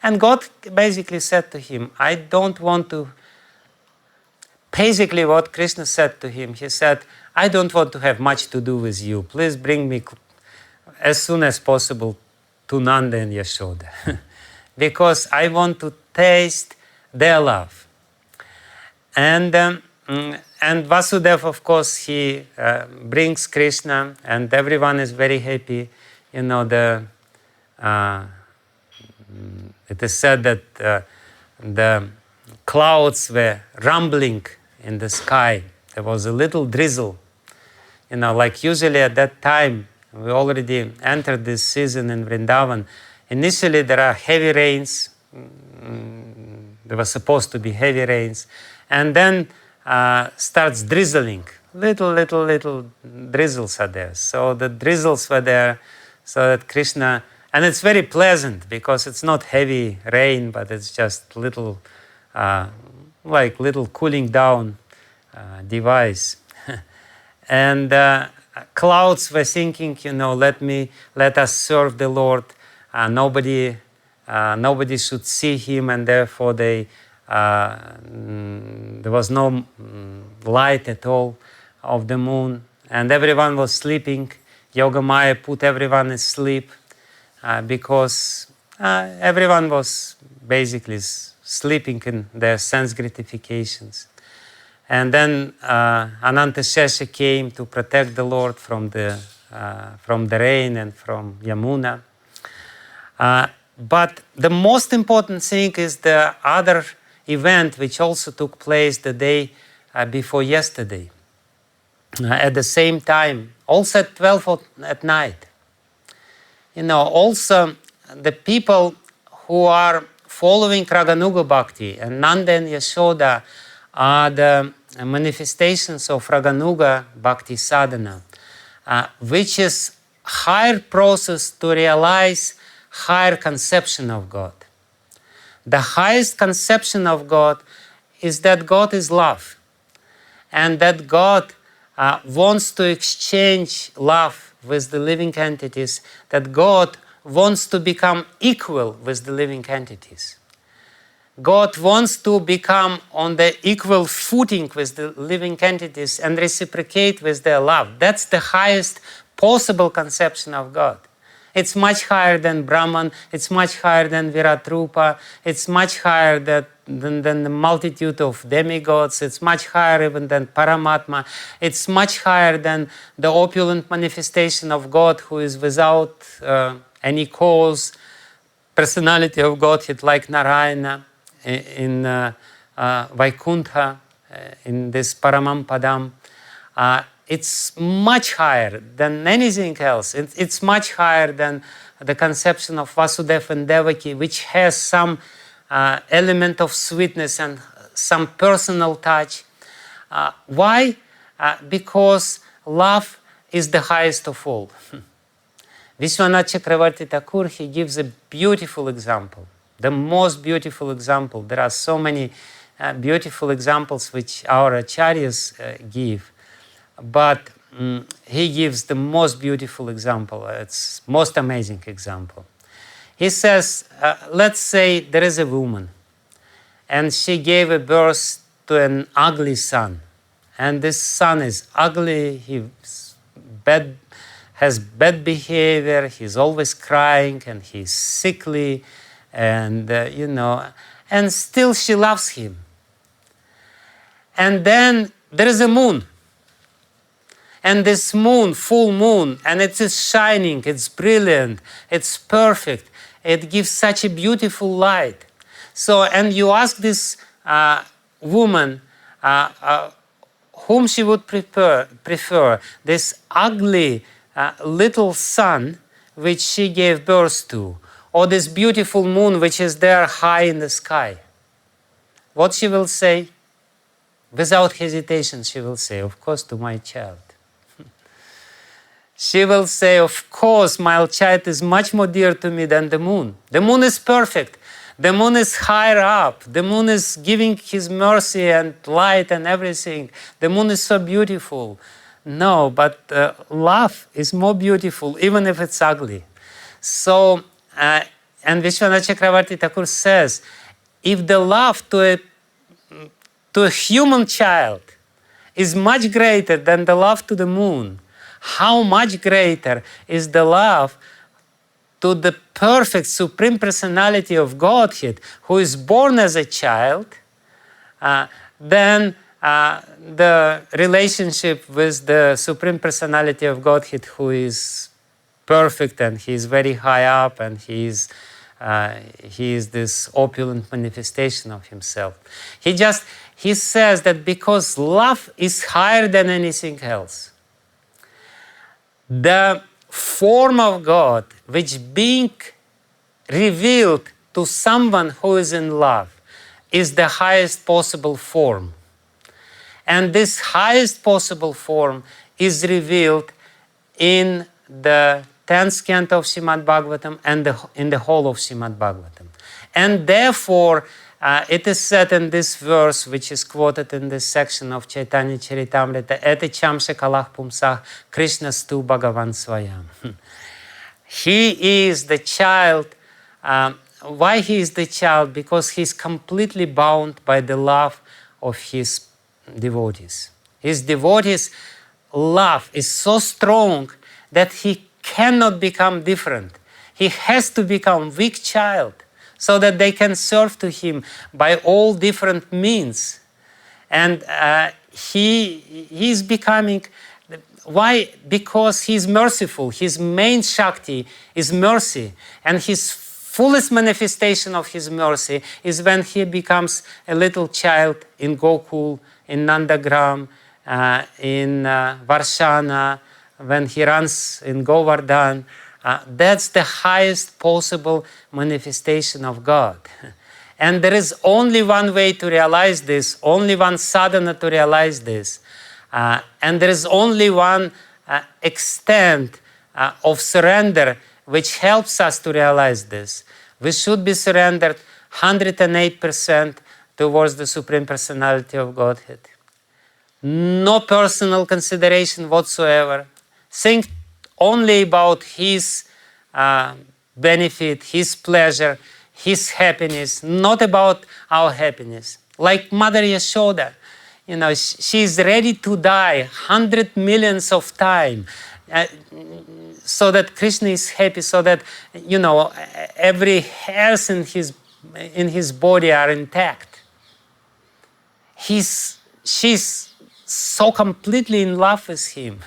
And God basically said to him, I don't want to... Basically what Krishna said to him, he said, I don't want to have much to do with you. Please bring me as soon as possible to Nanda and Yashoda. Because I want to taste their love. And Vasudeva, of course, he brings Krishna, and everyone is very happy. You know, it is said that the clouds were rumbling in the sky. There was a little drizzle. You know, like usually at that time, we already entered this season in Vrindavan. Initially, there are heavy rains. There was supposed to be heavy rains. And then starts drizzling. Little drizzles are there. So the drizzles were there so that Krishna... And it's very pleasant because it's not heavy rain, but it's just little, like little cooling down device. And clouds were thinking, you know, let us serve the Lord. Nobody should see him, and therefore there was no light at all of the moon, and everyone was sleeping. Yogamaya put everyone asleep because everyone was basically sleeping in their sense gratifications. And then Anantashesha came to protect the Lord from the rain and from Yamuna. But the most important thing is the other event which also took place the day before yesterday. At the same time, also at 12 at night. You know, also the people who are following Raganuga Bhakti, and Nanda and Yashoda are the manifestations of Raganuga Bhakti sadhana, which is higher process to realize higher conception of God. The highest conception of God is that God is love, and that God wants to exchange love with the living entities, that God wants to become equal with the living entities. God wants to become on the equal footing with the living entities and reciprocate with their love. That's the highest possible conception of God. It's much higher than Brahman, it's much higher than Viratrupa, it's much higher than the multitude of demigods, it's much higher even than Paramatma, it's much higher than the opulent manifestation of God who is without any cause, personality of Godhead like Narayana in Vaikuntha, in this Paramam Padam. It's much higher than anything else. It's much higher than the conception of Vasudeva and Devaki, which has some element of sweetness and some personal touch. Why? Because love is the highest of all. Vishwanath Chakravarti Thakur, he gives a beautiful example, the most beautiful example. There are so many beautiful examples which our acharyas give. But he gives the most beautiful example. It's most amazing example. He says, let's say there is a woman, and she gave a birth to an ugly son, and this son is ugly. He has bad behavior. He's always crying, and he's sickly, and and still she loves him. And then there is a moon. And this moon, full moon, and it is shining, it's brilliant, it's perfect. It gives such a beautiful light. So, and you ask this woman whom she would prefer, this ugly little sun which she gave birth to, or this beautiful moon which is there high in the sky. What she will say? Without hesitation, she will say, of course, to my child. She will say, of course, my child is much more dear to me than the moon. The moon is perfect. The moon is higher up. The moon is giving his mercy and light and everything. The moon is so beautiful. No, but love is more beautiful, even if it's ugly. So, and Vishwanath Chakravarti Thakur says, if the love to a human child is much greater than the love to the moon, how much greater is the love to the perfect Supreme Personality of Godhead, who is born as a child, then the relationship with the Supreme Personality of Godhead, who is perfect and he is very high up and he is this opulent manifestation of himself. He says that because love is higher than anything else, the form of God which being revealed to someone who is in love is the highest possible form. And this highest possible form is revealed in the 10th Canto of Śrīmad-Bhāgavatam and in the whole of Śrīmad-Bhāgavatam. And therefore, it is said in this verse, which is quoted in this section of Chaitanya Charitamrita, Ete chamse kalach pumsah Krishna stu Bhagavan Swayam. He is the child. Why he is the child? Because he is completely bound by the love of his devotees. His devotees' love is so strong that he cannot become different. He has to become weak child so that they can serve to him by all different means. And he is becoming, why? Because he is merciful. His main Shakti is mercy. And his fullest manifestation of his mercy is when he becomes a little child in Gokul, in Nandagram, in Varshana, when he runs in Govardhan. That's the highest possible manifestation of God. And there is only one way to realize this, only one sadhana to realize this. And there is only one extent of surrender which helps us to realize this. We should be surrendered 108% towards the Supreme Personality of Godhead. No personal consideration whatsoever. Think only about his benefit, his pleasure, his happiness, not about our happiness. Like Mother Yashoda, she is ready to die 100 millions of times so that Krishna is happy, so that every hairs in his body are intact. She's so completely in love with him.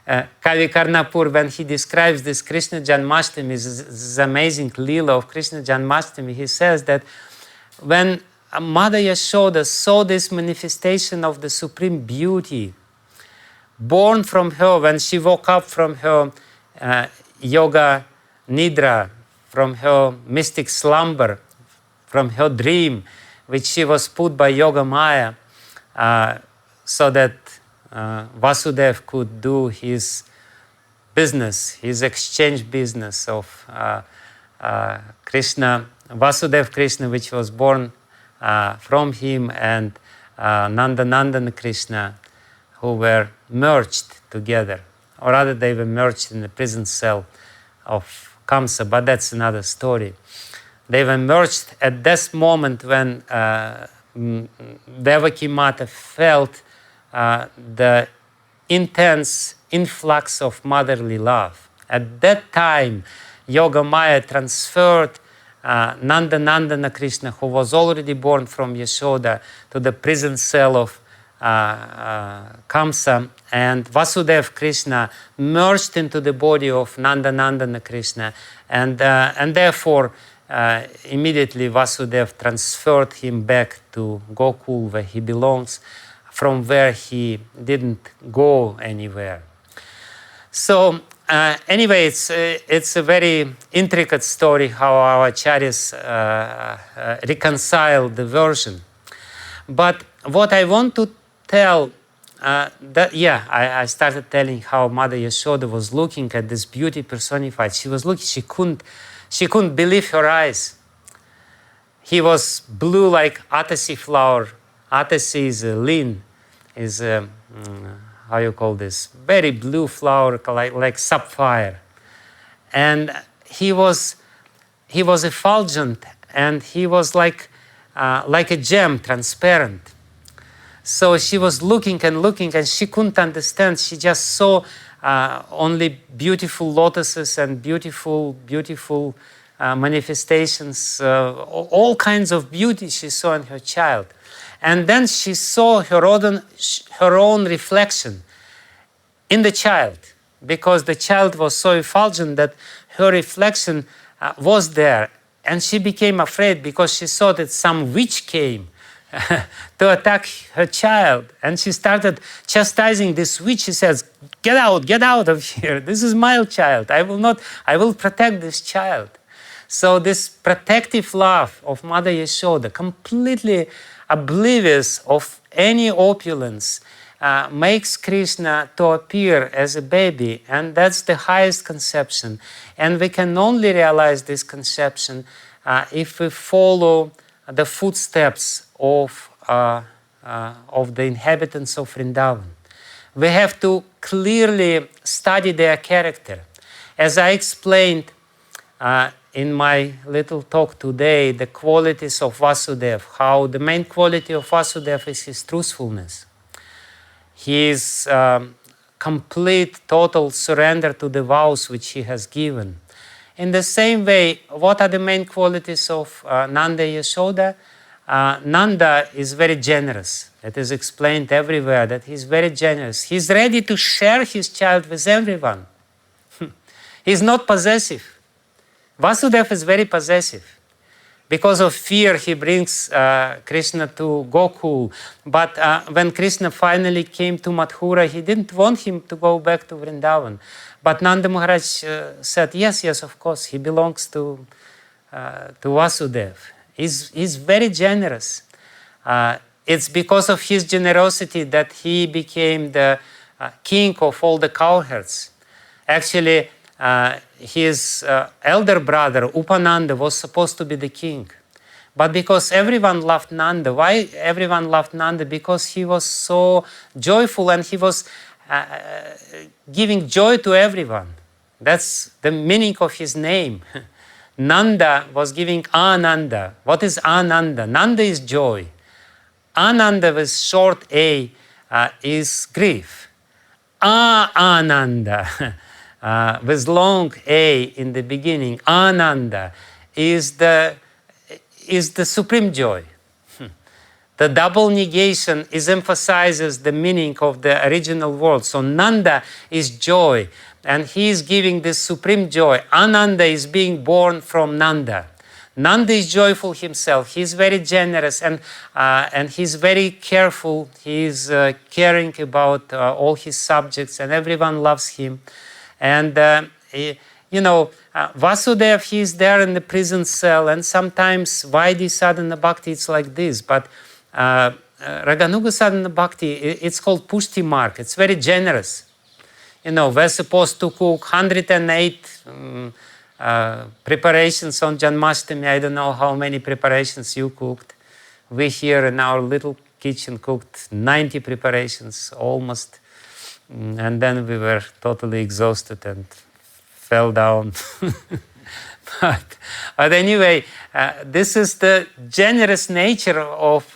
Kavi Karnapur, when he describes this Krishna Janmastami, this amazing Leela of Krishna Janmastami, he says that when Mother Yashoda saw this manifestation of the supreme beauty born from her, when she woke up from her yoga nidra, from her mystic slumber, from her dream, which she was put by Yoga Maya, so that Vasudev could do his business, his exchange business of Krishna, Vasudev Krishna, which was born from him, and Nanda Krishna, who were merged together, or rather they were merged in the prison cell of Kamsa, but that's another story. They were merged at this moment when Devaki Mata felt the intense influx of motherly love. At that time, Yoga Maya transferred Nanda Krishna, who was already born from Yashoda, to the prison cell of Kamsa, and Vasudev Krishna merged into the body of Nanda Krishna, and therefore immediately Vasudev transferred him back to Gokul, where he belongs, from where he didn't go anywhere. So anyway, it's a very intricate story how our acharyas reconcile the version. But what I want to tell, I started telling how Mother Yashoda was looking at this beauty personified. She was looking, she couldn't believe her eyes. He was blue like Atasi flower. Atasi is a lean, is how you call this, very blue flower, like sapphire. And he was effulgent, and he was like a gem, transparent. So she was looking and looking, and she couldn't understand. She just saw only beautiful lotuses and beautiful manifestations, all kinds of beauty she saw in her child. And then she saw her own reflection in the child, because the child was so effulgent that her reflection was there. And she became afraid, because she saw that some witch came to attack her child. And she started chastising this witch. She says, get out of here. This is my child. I will protect this child. So this protective love of Mother Yashoda, completely oblivious of any opulence, makes Krishna to appear as a baby, and that's the highest conception. And we can only realize this conception if we follow the footsteps of the inhabitants of Vrindavan. We have to clearly study their character. As I explained in my little talk today, the qualities of Vasudeva, how the main quality of Vasudeva is his truthfulness. His complete, total surrender to the vows which he has given. In the same way, what are the main qualities of Nanda Yashoda? Nanda is very generous. It is explained everywhere that he's very generous. He's ready to share his child with everyone. He's not possessive. Vasudeva is very possessive. Because of fear, he brings Krishna to Gokul. But when Krishna finally came to Mathura, he didn't want him to go back to Vrindavan. But Nanda Maharaj said, yes, of course, he belongs to Vasudeva. He's very generous. It's because of his generosity that he became the king of all the cowherds. Actually, his elder brother, Upananda, was supposed to be the king. But because everyone loved Nanda, why everyone loved Nanda? Because he was so joyful and he was giving joy to everyone. That's the meaning of his name. Nanda was giving Ananda. What is Ananda? Nanda is joy. Ananda with short A is grief. Ananda with long A in the beginning, Ananda, is the supreme joy. The double negation emphasizes the meaning of the original word. So Nanda is joy, and he is giving this supreme joy. Ananda is being born from Nanda. Nanda is joyful himself. He is very generous, and he's very careful. He is caring about all his subjects, and everyone loves him. And Vasudeva, he is there in the prison cell, and sometimes Vaidhi sadhana bhakti, it's like this. But Raganuga sadhana bhakti, it's called pushti mark. It's very generous. We're supposed to cook 108 preparations on Janmastami. I don't know how many preparations you cooked. We here in our little kitchen cooked 90 preparations almost. And then we were totally exhausted and fell down. But anyway, this is the generous nature of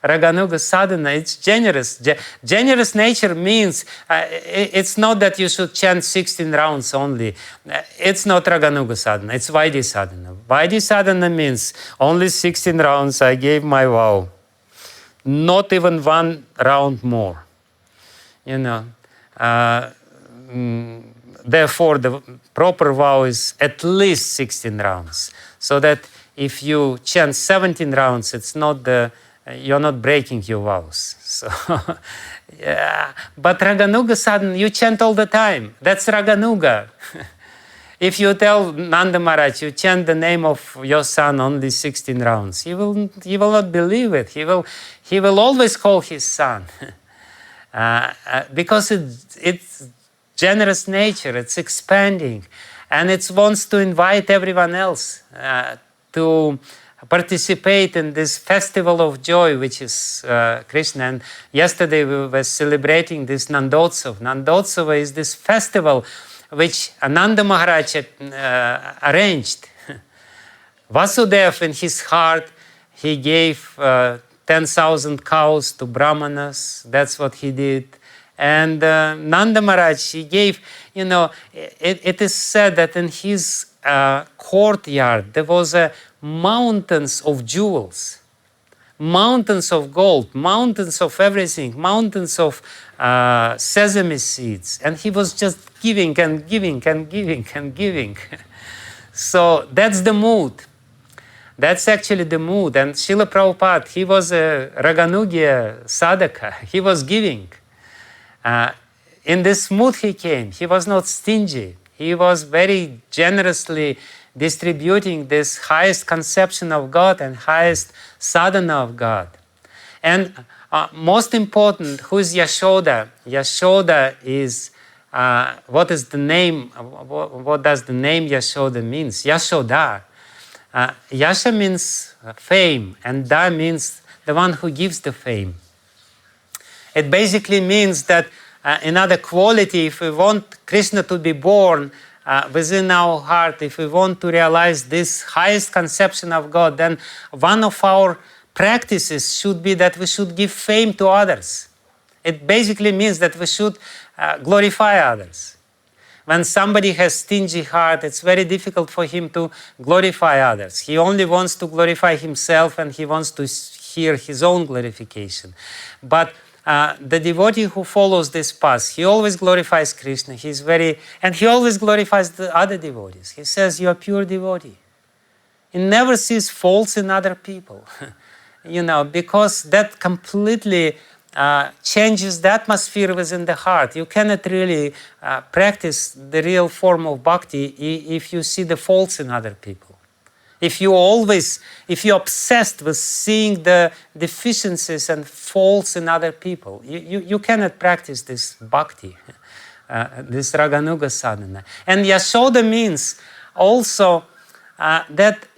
Raganuga sadhana. It's generous. Generous nature means it's not that you should chant 16 rounds only. It's not Raganuga sadhana. It's Vaidhi sadhana. Vaidhi sadhana means only 16 rounds. I gave my vow. Not even one round more. Therefore, the proper vow is at least 16 rounds. So that if you chant 17 rounds, it's not you're not breaking your vows. So, But Raganuga sadhana, you chant all the time. That's Raganuga. If you tell Nanda Maharaj, you chant the name of your son only 16 rounds, he will not believe it. He will always call his son. Because it's generous nature, it's expanding, and it wants to invite everyone else to participate in this festival of joy, which is Krishna. And yesterday we were celebrating this Nandotsav. Nandotsav is this festival which Ananda Maharaj arranged. Vasudeva, in his heart, he gave 10,000 cows to Brahmanas. That's what he did. And Nanda Maharaj, he gave, it is said that in his courtyard there was mountains of jewels, mountains of gold, mountains of everything, mountains of sesame seeds. And he was just giving and giving and giving and giving. So that's the mood. That's actually the mood. And Srila Prabhupada, he was a Raganuga sadhaka. He was giving. In this mood he came. He was not stingy. He was very generously distributing this highest conception of God and highest sadhana of God. And most important, who is Yashoda? Yashoda is, what is the name? What does the name Yashoda means? Yashoda. Yasha means fame, and Da means the one who gives the fame. It basically means that another quality, if we want Krishna to be born within our heart, if we want to realize this highest conception of God, then one of our practices should be that we should give fame to others. It basically means that we should glorify others. When somebody has stingy heart, it's very difficult for him to glorify others. He only wants to glorify himself and he wants to hear his own glorification. But the devotee who follows this path, he always glorifies Krishna. And he always glorifies the other devotees. He says, you are pure devotee. He never sees faults in other people. Because that completely changes the atmosphere within the heart. You cannot really practice the real form of bhakti if you see the faults in other people. If you're obsessed with seeing the deficiencies and faults in other people, you cannot practice this bhakti, this Raganuga sadhana. And Yashoda means also that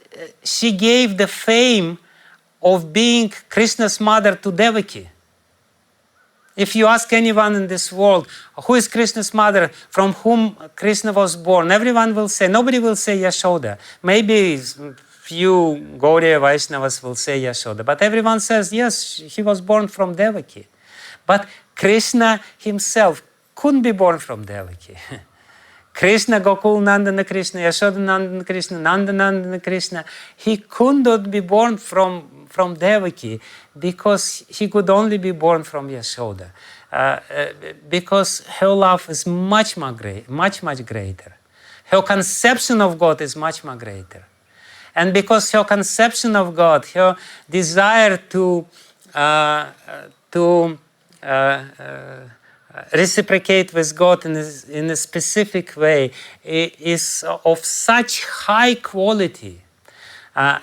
she gave the fame of being Krishna's mother to Devaki. If you ask anyone in this world, who is Krishna's mother, from whom Krishna was born, everyone will say, nobody will say Yashoda. Maybe few Gaudiya Vaishnavas will say Yashoda, but everyone says, yes, he was born from Devaki. But Krishna himself couldn't be born from Devaki. Krishna, Gokul Nandana Krishna, Yashoda Nandana Krishna, Nanda Nandana Krishna, he could not be born from Devaki because he could only be born from Yashoda. Because her love is much greater. Her conception of God is much more greater. And because her conception of God, her desire to reciprocate with God in a specific way is of such high quality,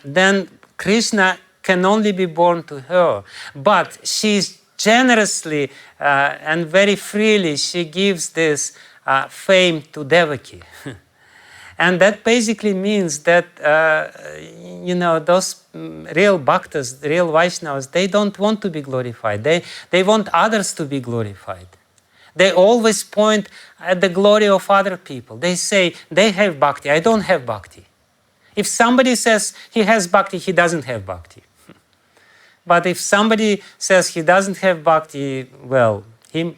then Krishna can only be born to her. But she's generously and very freely, she gives this fame to Devaki. And that basically means that, those real bhaktas, real Vaishnavas, they don't want to be glorified. They want others to be glorified. They always point at the glory of other people. They say, they have bhakti, I don't have bhakti. If somebody says he has bhakti, he doesn't have bhakti. But if somebody says he doesn't have bhakti, well, he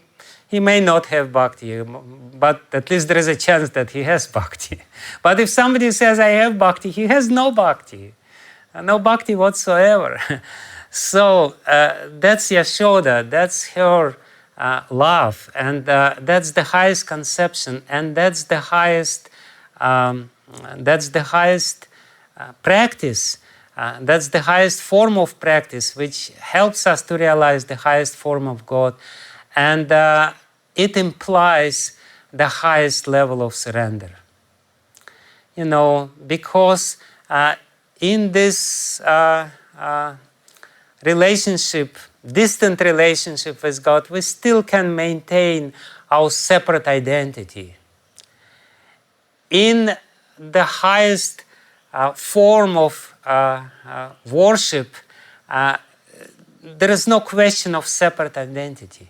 may not have bhakti, but at least there is a chance that he has bhakti. But if somebody says, I have bhakti, he has no bhakti whatsoever. So that's Yashoda, that's her love, and that's the highest conception, and that's the highest practice. That's the highest form of practice, which helps us to realize the highest form of God, and it implies the highest level of surrender. Because in this relationship, distant relationship with God, we still can maintain our separate identity. In the highest form of worship, there is no question of separate identity.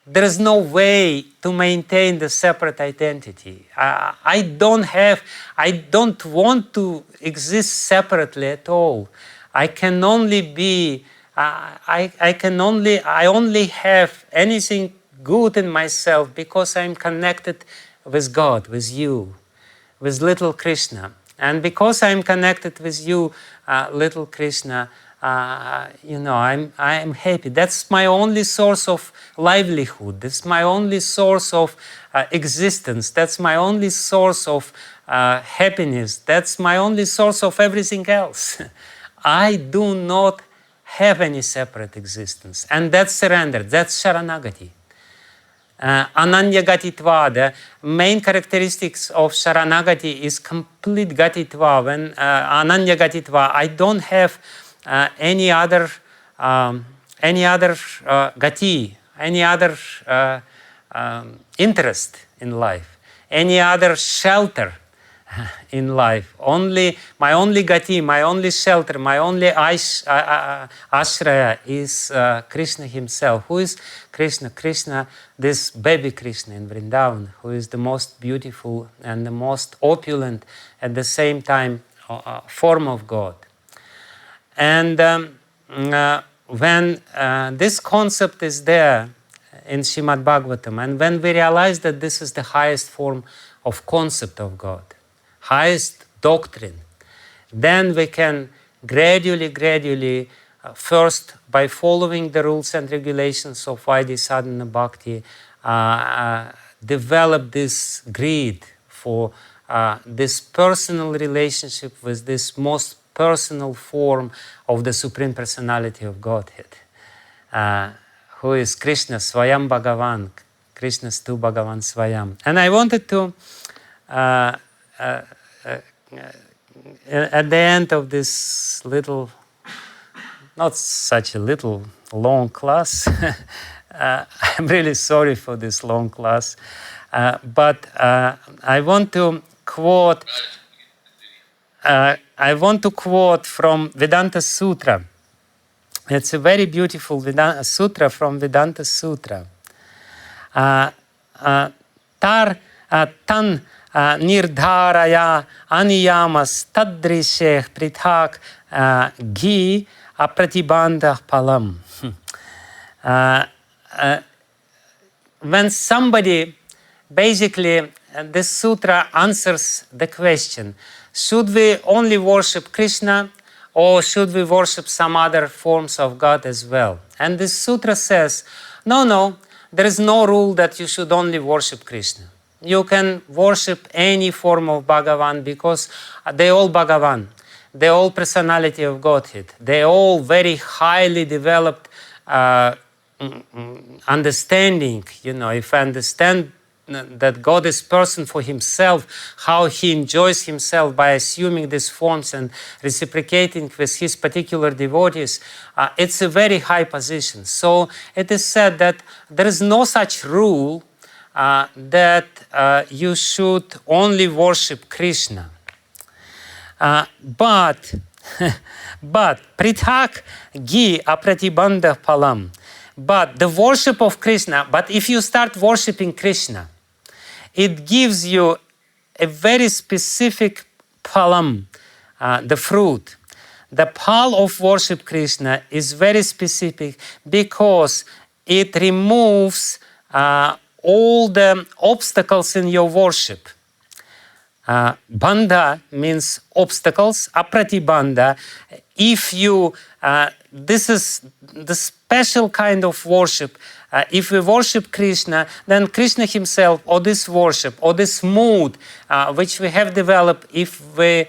There is no way to maintain the separate identity. I don't want to exist separately at all. I only have anything good in myself because I'm connected with God, with you, with little Krishna. And because I'm connected with you, little Krishna, I'm happy. That's my only source of livelihood. That's my only source of existence. That's my only source of happiness. That's my only source of everything else. I do not have any separate existence. And that's surrender. That's Sharanagati. Ananya-gatitva, the main characteristics of Sharanagati is complete gatitva. When Ananya-gatitva, I don't have any other gati, any other interest in life, any other shelter in life. My only gati, my only shelter, my only ashraya is Krishna himself. Who is Krishna? Krishna, this baby Krishna in Vrindavan, who is the most beautiful and the most opulent at the same time form of God. And when this concept is there in Śrīmad-Bhāgavatam, and when we realize that this is the highest form of concept of God, highest doctrine, then we can gradually, first by following the rules and regulations of Vaidhi sadhana bhakti, develop this greed for this personal relationship with this most personal form of the Supreme Personality of Godhead, who is Krishna Swayam Bhagavan, Krishna Stu Bhagavan Swayam. And I wanted to, at the end of this little, not such a little, long class, I'm really sorry for this long class, but I want to quote from Vedanta Sutra. It's a very beautiful sutra from Vedanta Sutra. Tar tan nirdharaya aniyamas tadrisheh prithak gi apratibandha palam. When somebody, basically, this sutra answers the question, should we only worship Krishna or should we worship some other forms of God as well? And this sutra says, no, there is no rule that you should only worship Krishna. You can worship any form of Bhagavan because they all Bhagavan, they all personality of Godhead, they all very highly developed understanding. If I understand that God is person for himself, how he enjoys himself by assuming these forms and reciprocating with his particular devotees, it's a very high position. So it is said that there is no such rule that you should only worship Krishna. But prithak gi apratibandha palam. But the worship of Krishna, but if you start worshiping Krishna, it gives you a very specific param, the fruit. The pal of worship Krishna is very specific because it removes all the obstacles in your worship. Bandha means obstacles, apratibandha. If you, this is the special kind of worship. If we worship Krishna, then Krishna himself, or this worship, or this mood which we have developed, if we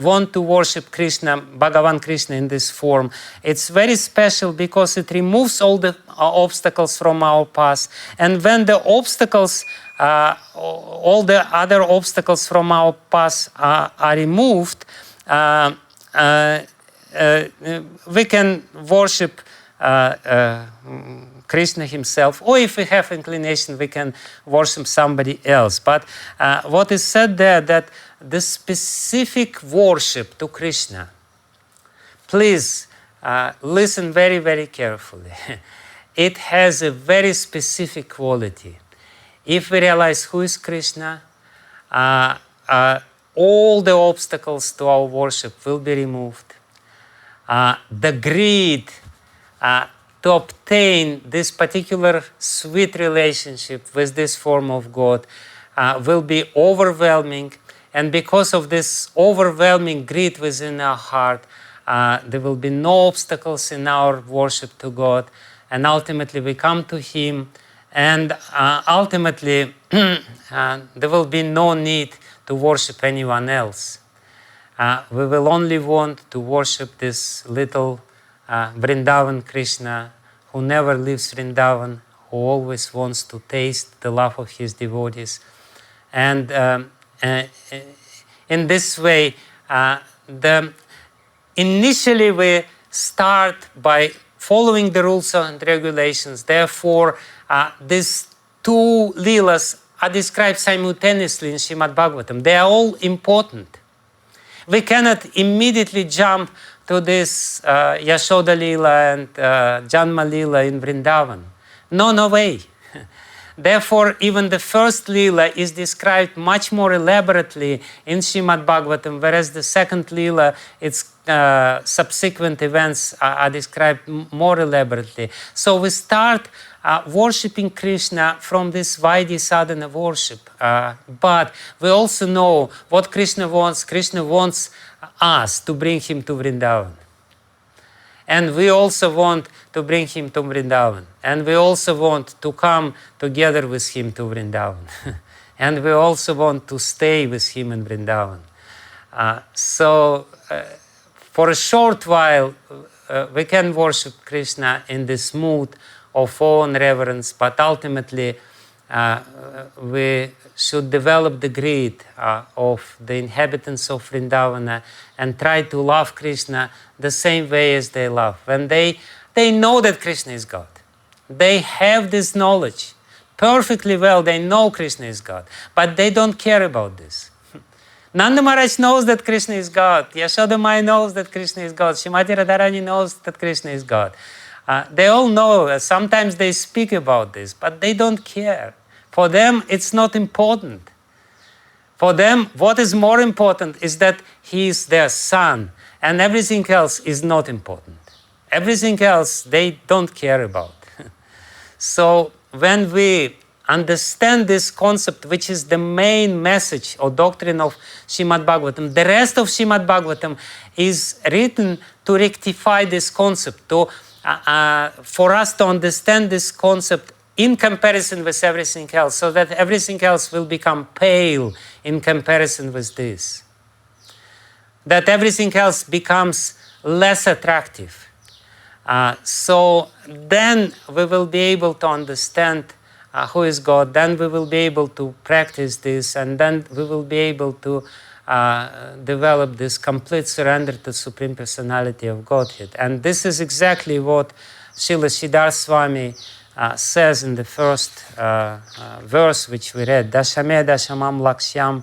want to worship Krishna, Bhagavan Krishna in this form, it's very special because it removes all the obstacles from our path. And when the obstacles, all the other obstacles from our path are removed, we can worship Krishna himself, or if we have inclination, we can worship somebody else. But what is said there, that the specific worship to Krishna, please listen very, very carefully. It has a very specific quality. If we realize who is Krishna, all the obstacles to our worship will be removed. The greed to obtain this particular sweet relationship with this form of God will be overwhelming. And because of this overwhelming greed within our heart, there will be no obstacles in our worship to God. And ultimately we come to Him, and ultimately there will be no need to worship anyone else. We will only want to worship this little Vrindavan Krishna, who never leaves Vrindavan, who always wants to taste the love of his devotees. And in this way, initially we start by following the rules and regulations. Therefore, these two leelas are described simultaneously in Śrīmad-Bhāgavatam. They are all important. We cannot immediately jump to this Yashoda-lila and Janma-lila in Vrindavan. No way. Therefore, even the first lila is described much more elaborately in Śrīmad-Bhāgavatam, whereas the second lila, its subsequent events are described more elaborately. So we start worshipping Krishna from this Vaidhi sadhana worship. But we also know what Krishna wants. Krishna wants us to bring him to Vrindavan. And we also want to bring him to Vrindavan. And we also want to come together with him to Vrindavan. And we also want to stay with him in Vrindavan. So for a short while, we can worship Krishna in this mood of awe and reverence, but ultimately we should develop the greed of the inhabitants of Vrindavana and try to love Krishna the same way as they love. When they know that Krishna is God. They have this knowledge perfectly well. They know Krishna is God, but they don't care about this. Nanda Maharaj knows that Krishna is God. Yashoda Mai knows that Krishna is God. Srimati Radharani knows that Krishna is God. They all know. Sometimes they speak about this, but they don't care. For them, it's not important. For them, what is more important is that he is their son, and everything else is not important. Everything else they don't care about. So when we understand this concept, which is the main message or doctrine of Śrīmad-Bhāgavatam, the rest of Śrīmad-Bhāgavatam is written to rectify this concept, for us to understand this concept in comparison with everything else, so that everything else will become pale in comparison with this. That everything else becomes less attractive. So then we will be able to understand who is God, then we will be able to practice this, and then we will be able to develop this complete surrender to Supreme Personality of Godhead. And this is exactly what Srila Śrīdhara Svāmī says in the first verse which we read. Daśame daśamam lakṣyam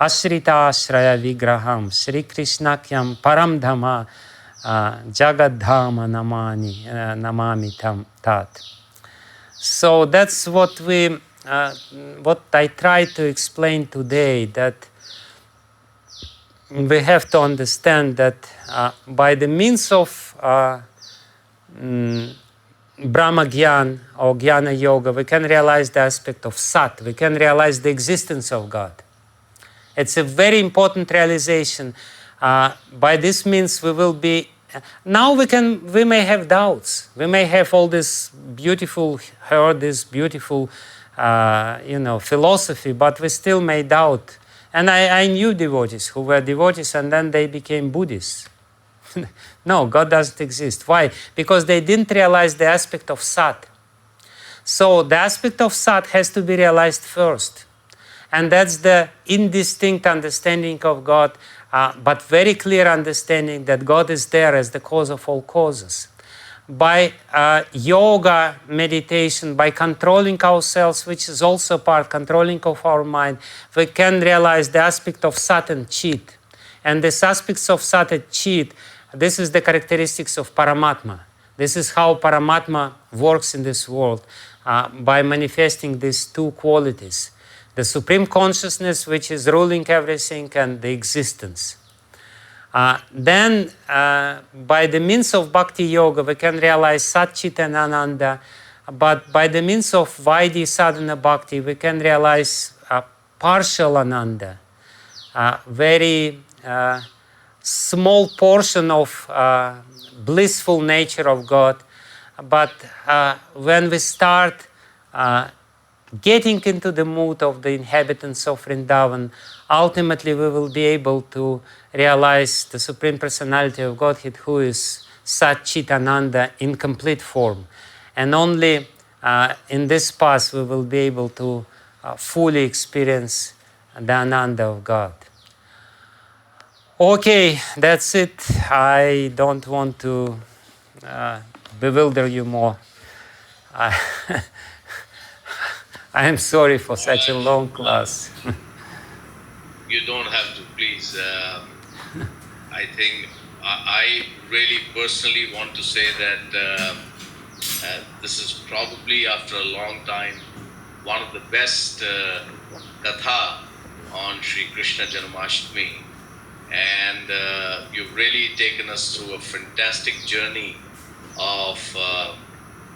āśrita-tāśraya-vigraham śrī-kṛṣṇākhyaṁ param dhamma jagad-dhāma namāmi tat. So that's what I try to explain today, that we have to understand that by the means of Brahma Gyan or Jnana Yoga, we can realize the aspect of Sat, we can realize the existence of God. It's a very important realization. By this means we will be, now we may have doubts, we may have all this beautiful philosophy, but we still may doubt. And I knew devotees who were devotees and then they became Buddhists. No, God doesn't exist. Why? Because they didn't realize the aspect of Sat. So the aspect of Sat has to be realized first. And that's the indistinct understanding of God, but very clear understanding that God is there as the cause of all causes. by yoga meditation, by controlling ourselves, which is also part, controlling of our mind, we can realize the aspect of sat and chit. And these aspects of sat and chit, this is the characteristics of Paramatma. This is how Paramatma works in this world, by manifesting these two qualities. The Supreme Consciousness, which is ruling everything, and the existence. Then, by the means of Bhakti Yoga, we can realize Sat, Chit and Ananda. But by the means of Vaidhi Sadhana Bhakti, we can realize partial Ananda, very small portion of blissful nature of God. But when we start getting into the mood of the inhabitants of Vrindavan, ultimately we will be able to realize the Supreme Personality of Godhead, who is Sat Chit Ananda in complete form. And only in this path we will be able to fully experience the Ananda of God. Okay, that's it. I don't want to bewilder you more. I am sorry for such a long class. You don't have to, please. I think I really personally want to say that this is probably, after a long time, one of the best katha on Śrī Kṛṣṇa Janmastami. And you've really taken us through a fantastic journey of,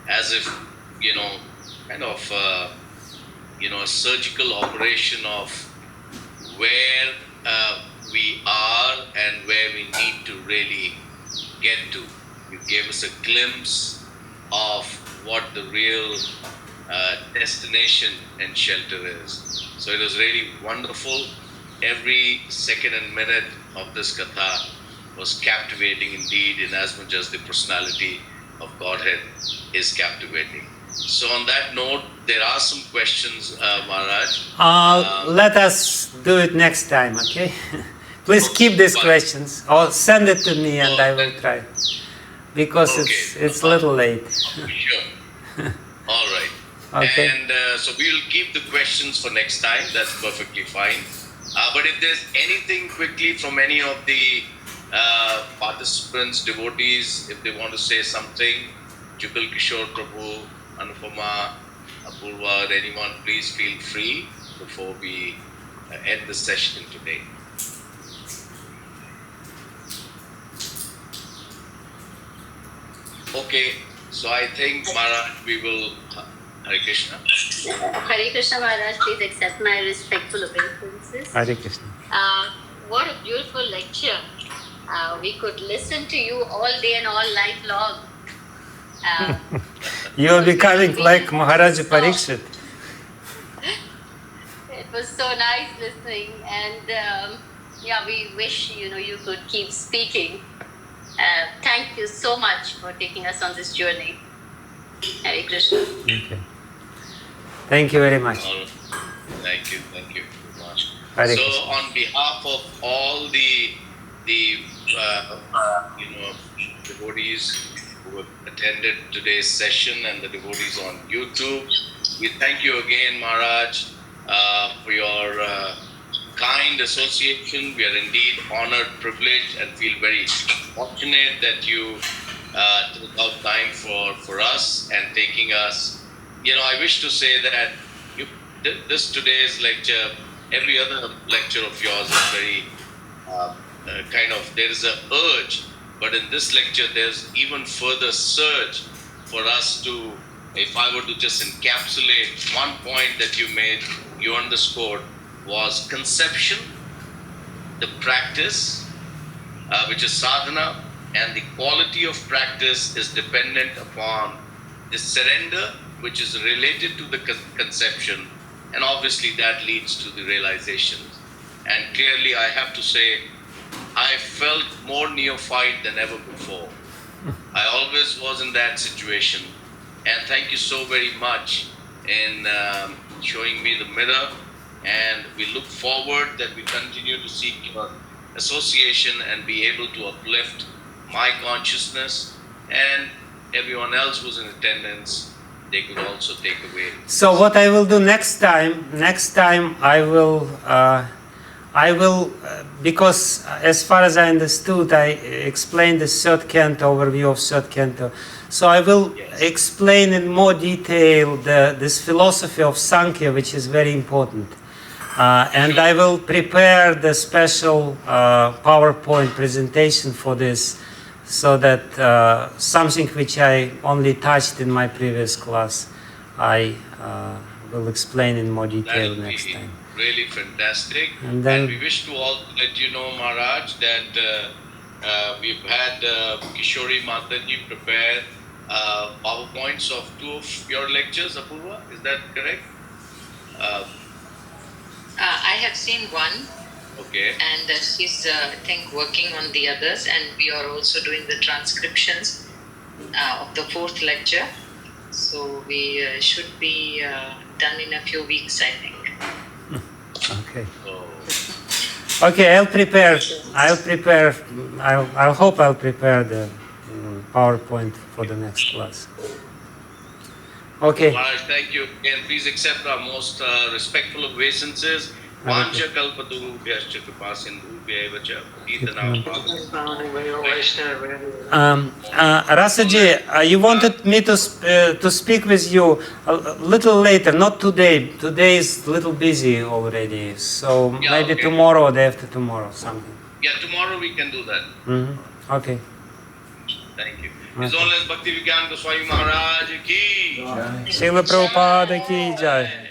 as if, kind of, a surgical operation of where we are and where we need to really get to. You gave us a glimpse of what the real destination and shelter is. So it was really wonderful. Every second and minute of this katha was captivating indeed, in as much as the personality of Godhead is captivating. So on that note, there are some questions, Maharaj. Let us do it next time, okay? Please keep these questions, or send it to me and I will try. Because it's a little late. Sure. All right. Okay. And so we will keep the questions for next time. That's perfectly fine. But if there's anything quickly from any of the participants, devotees, if they want to say something, Jugal Kishore Prabhu, Anupama, Apurva, anyone, please feel free before we end the session today. Okay, so I think, Maharaj, we will... Hare Krishna. Hare Krishna, Maharaj, please accept my respectful obeisances. Hare Krishna. What a beautiful lecture. We could listen to you all day and all night long. You are becoming like Maharaja Parikshit. It was so nice listening, and we wish you could keep speaking. Thank you so much for taking us on this journey. Hare Krishna. Okay. Thank you very much. Thank you very much. Hare so Krishna. On behalf of all the devotees who have attended today's session and the devotees on YouTube, we thank you again, Maharaj, for your kind association. We are indeed honored, privileged, and feel very fortunate that you took out time for us and taking us. I wish to say that this today's lecture, every other lecture of yours is very there is an urge, but in this lecture there's even further surge for us to, if I were to just encapsulate one point that you made, you underscored, was conception, the practice, which is sadhana, and the quality of practice is dependent upon the surrender, which is related to the conception, and obviously that leads to the realization. And clearly I have to say, I felt more neophyte than ever before. I always was in that situation, and thank you so very much in showing me the mirror, and we look forward that we continue to seek your association and be able to uplift my consciousness and everyone else who's in attendance, they could also take away. So what I will do next time I will, because as far as I understood, I explained the third canto, overview of third canto. So I will explain in more detail this philosophy of Sankhya, which is very important. And I will prepare the special PowerPoint presentation for this, so that something which I only touched in my previous class, I will explain in more detail next time. Really fantastic. And then we wish to all let you know, Maharaj, that we've had Kishori Mataji prepare PowerPoints of 2 of your lectures, Apurva. Is that correct? I have seen one. Okay. And she's, I think, working on the others, and we are also doing the transcriptions of the 4th lecture. So we should be done in a few weeks, I think. okay. Okay, I hope I'll prepare the PowerPoint for the next class. Okay. Maharaj, thank you again. Please accept our most respectful obeisances. Vancha kalpadurubhyascha kripasindhubhya cha Śrīdhara Svāmī. Rasaji, you wanted me to speak with you a little later, not today. Today is a little busy already, so maybe tomorrow or the after tomorrow, something. Yeah, tomorrow we can do that. Mm-hmm. Okay. Thank you. His Holiness Bhakti Vijnana Goswami Maharaj ki. Srila Prabhupada ki jai.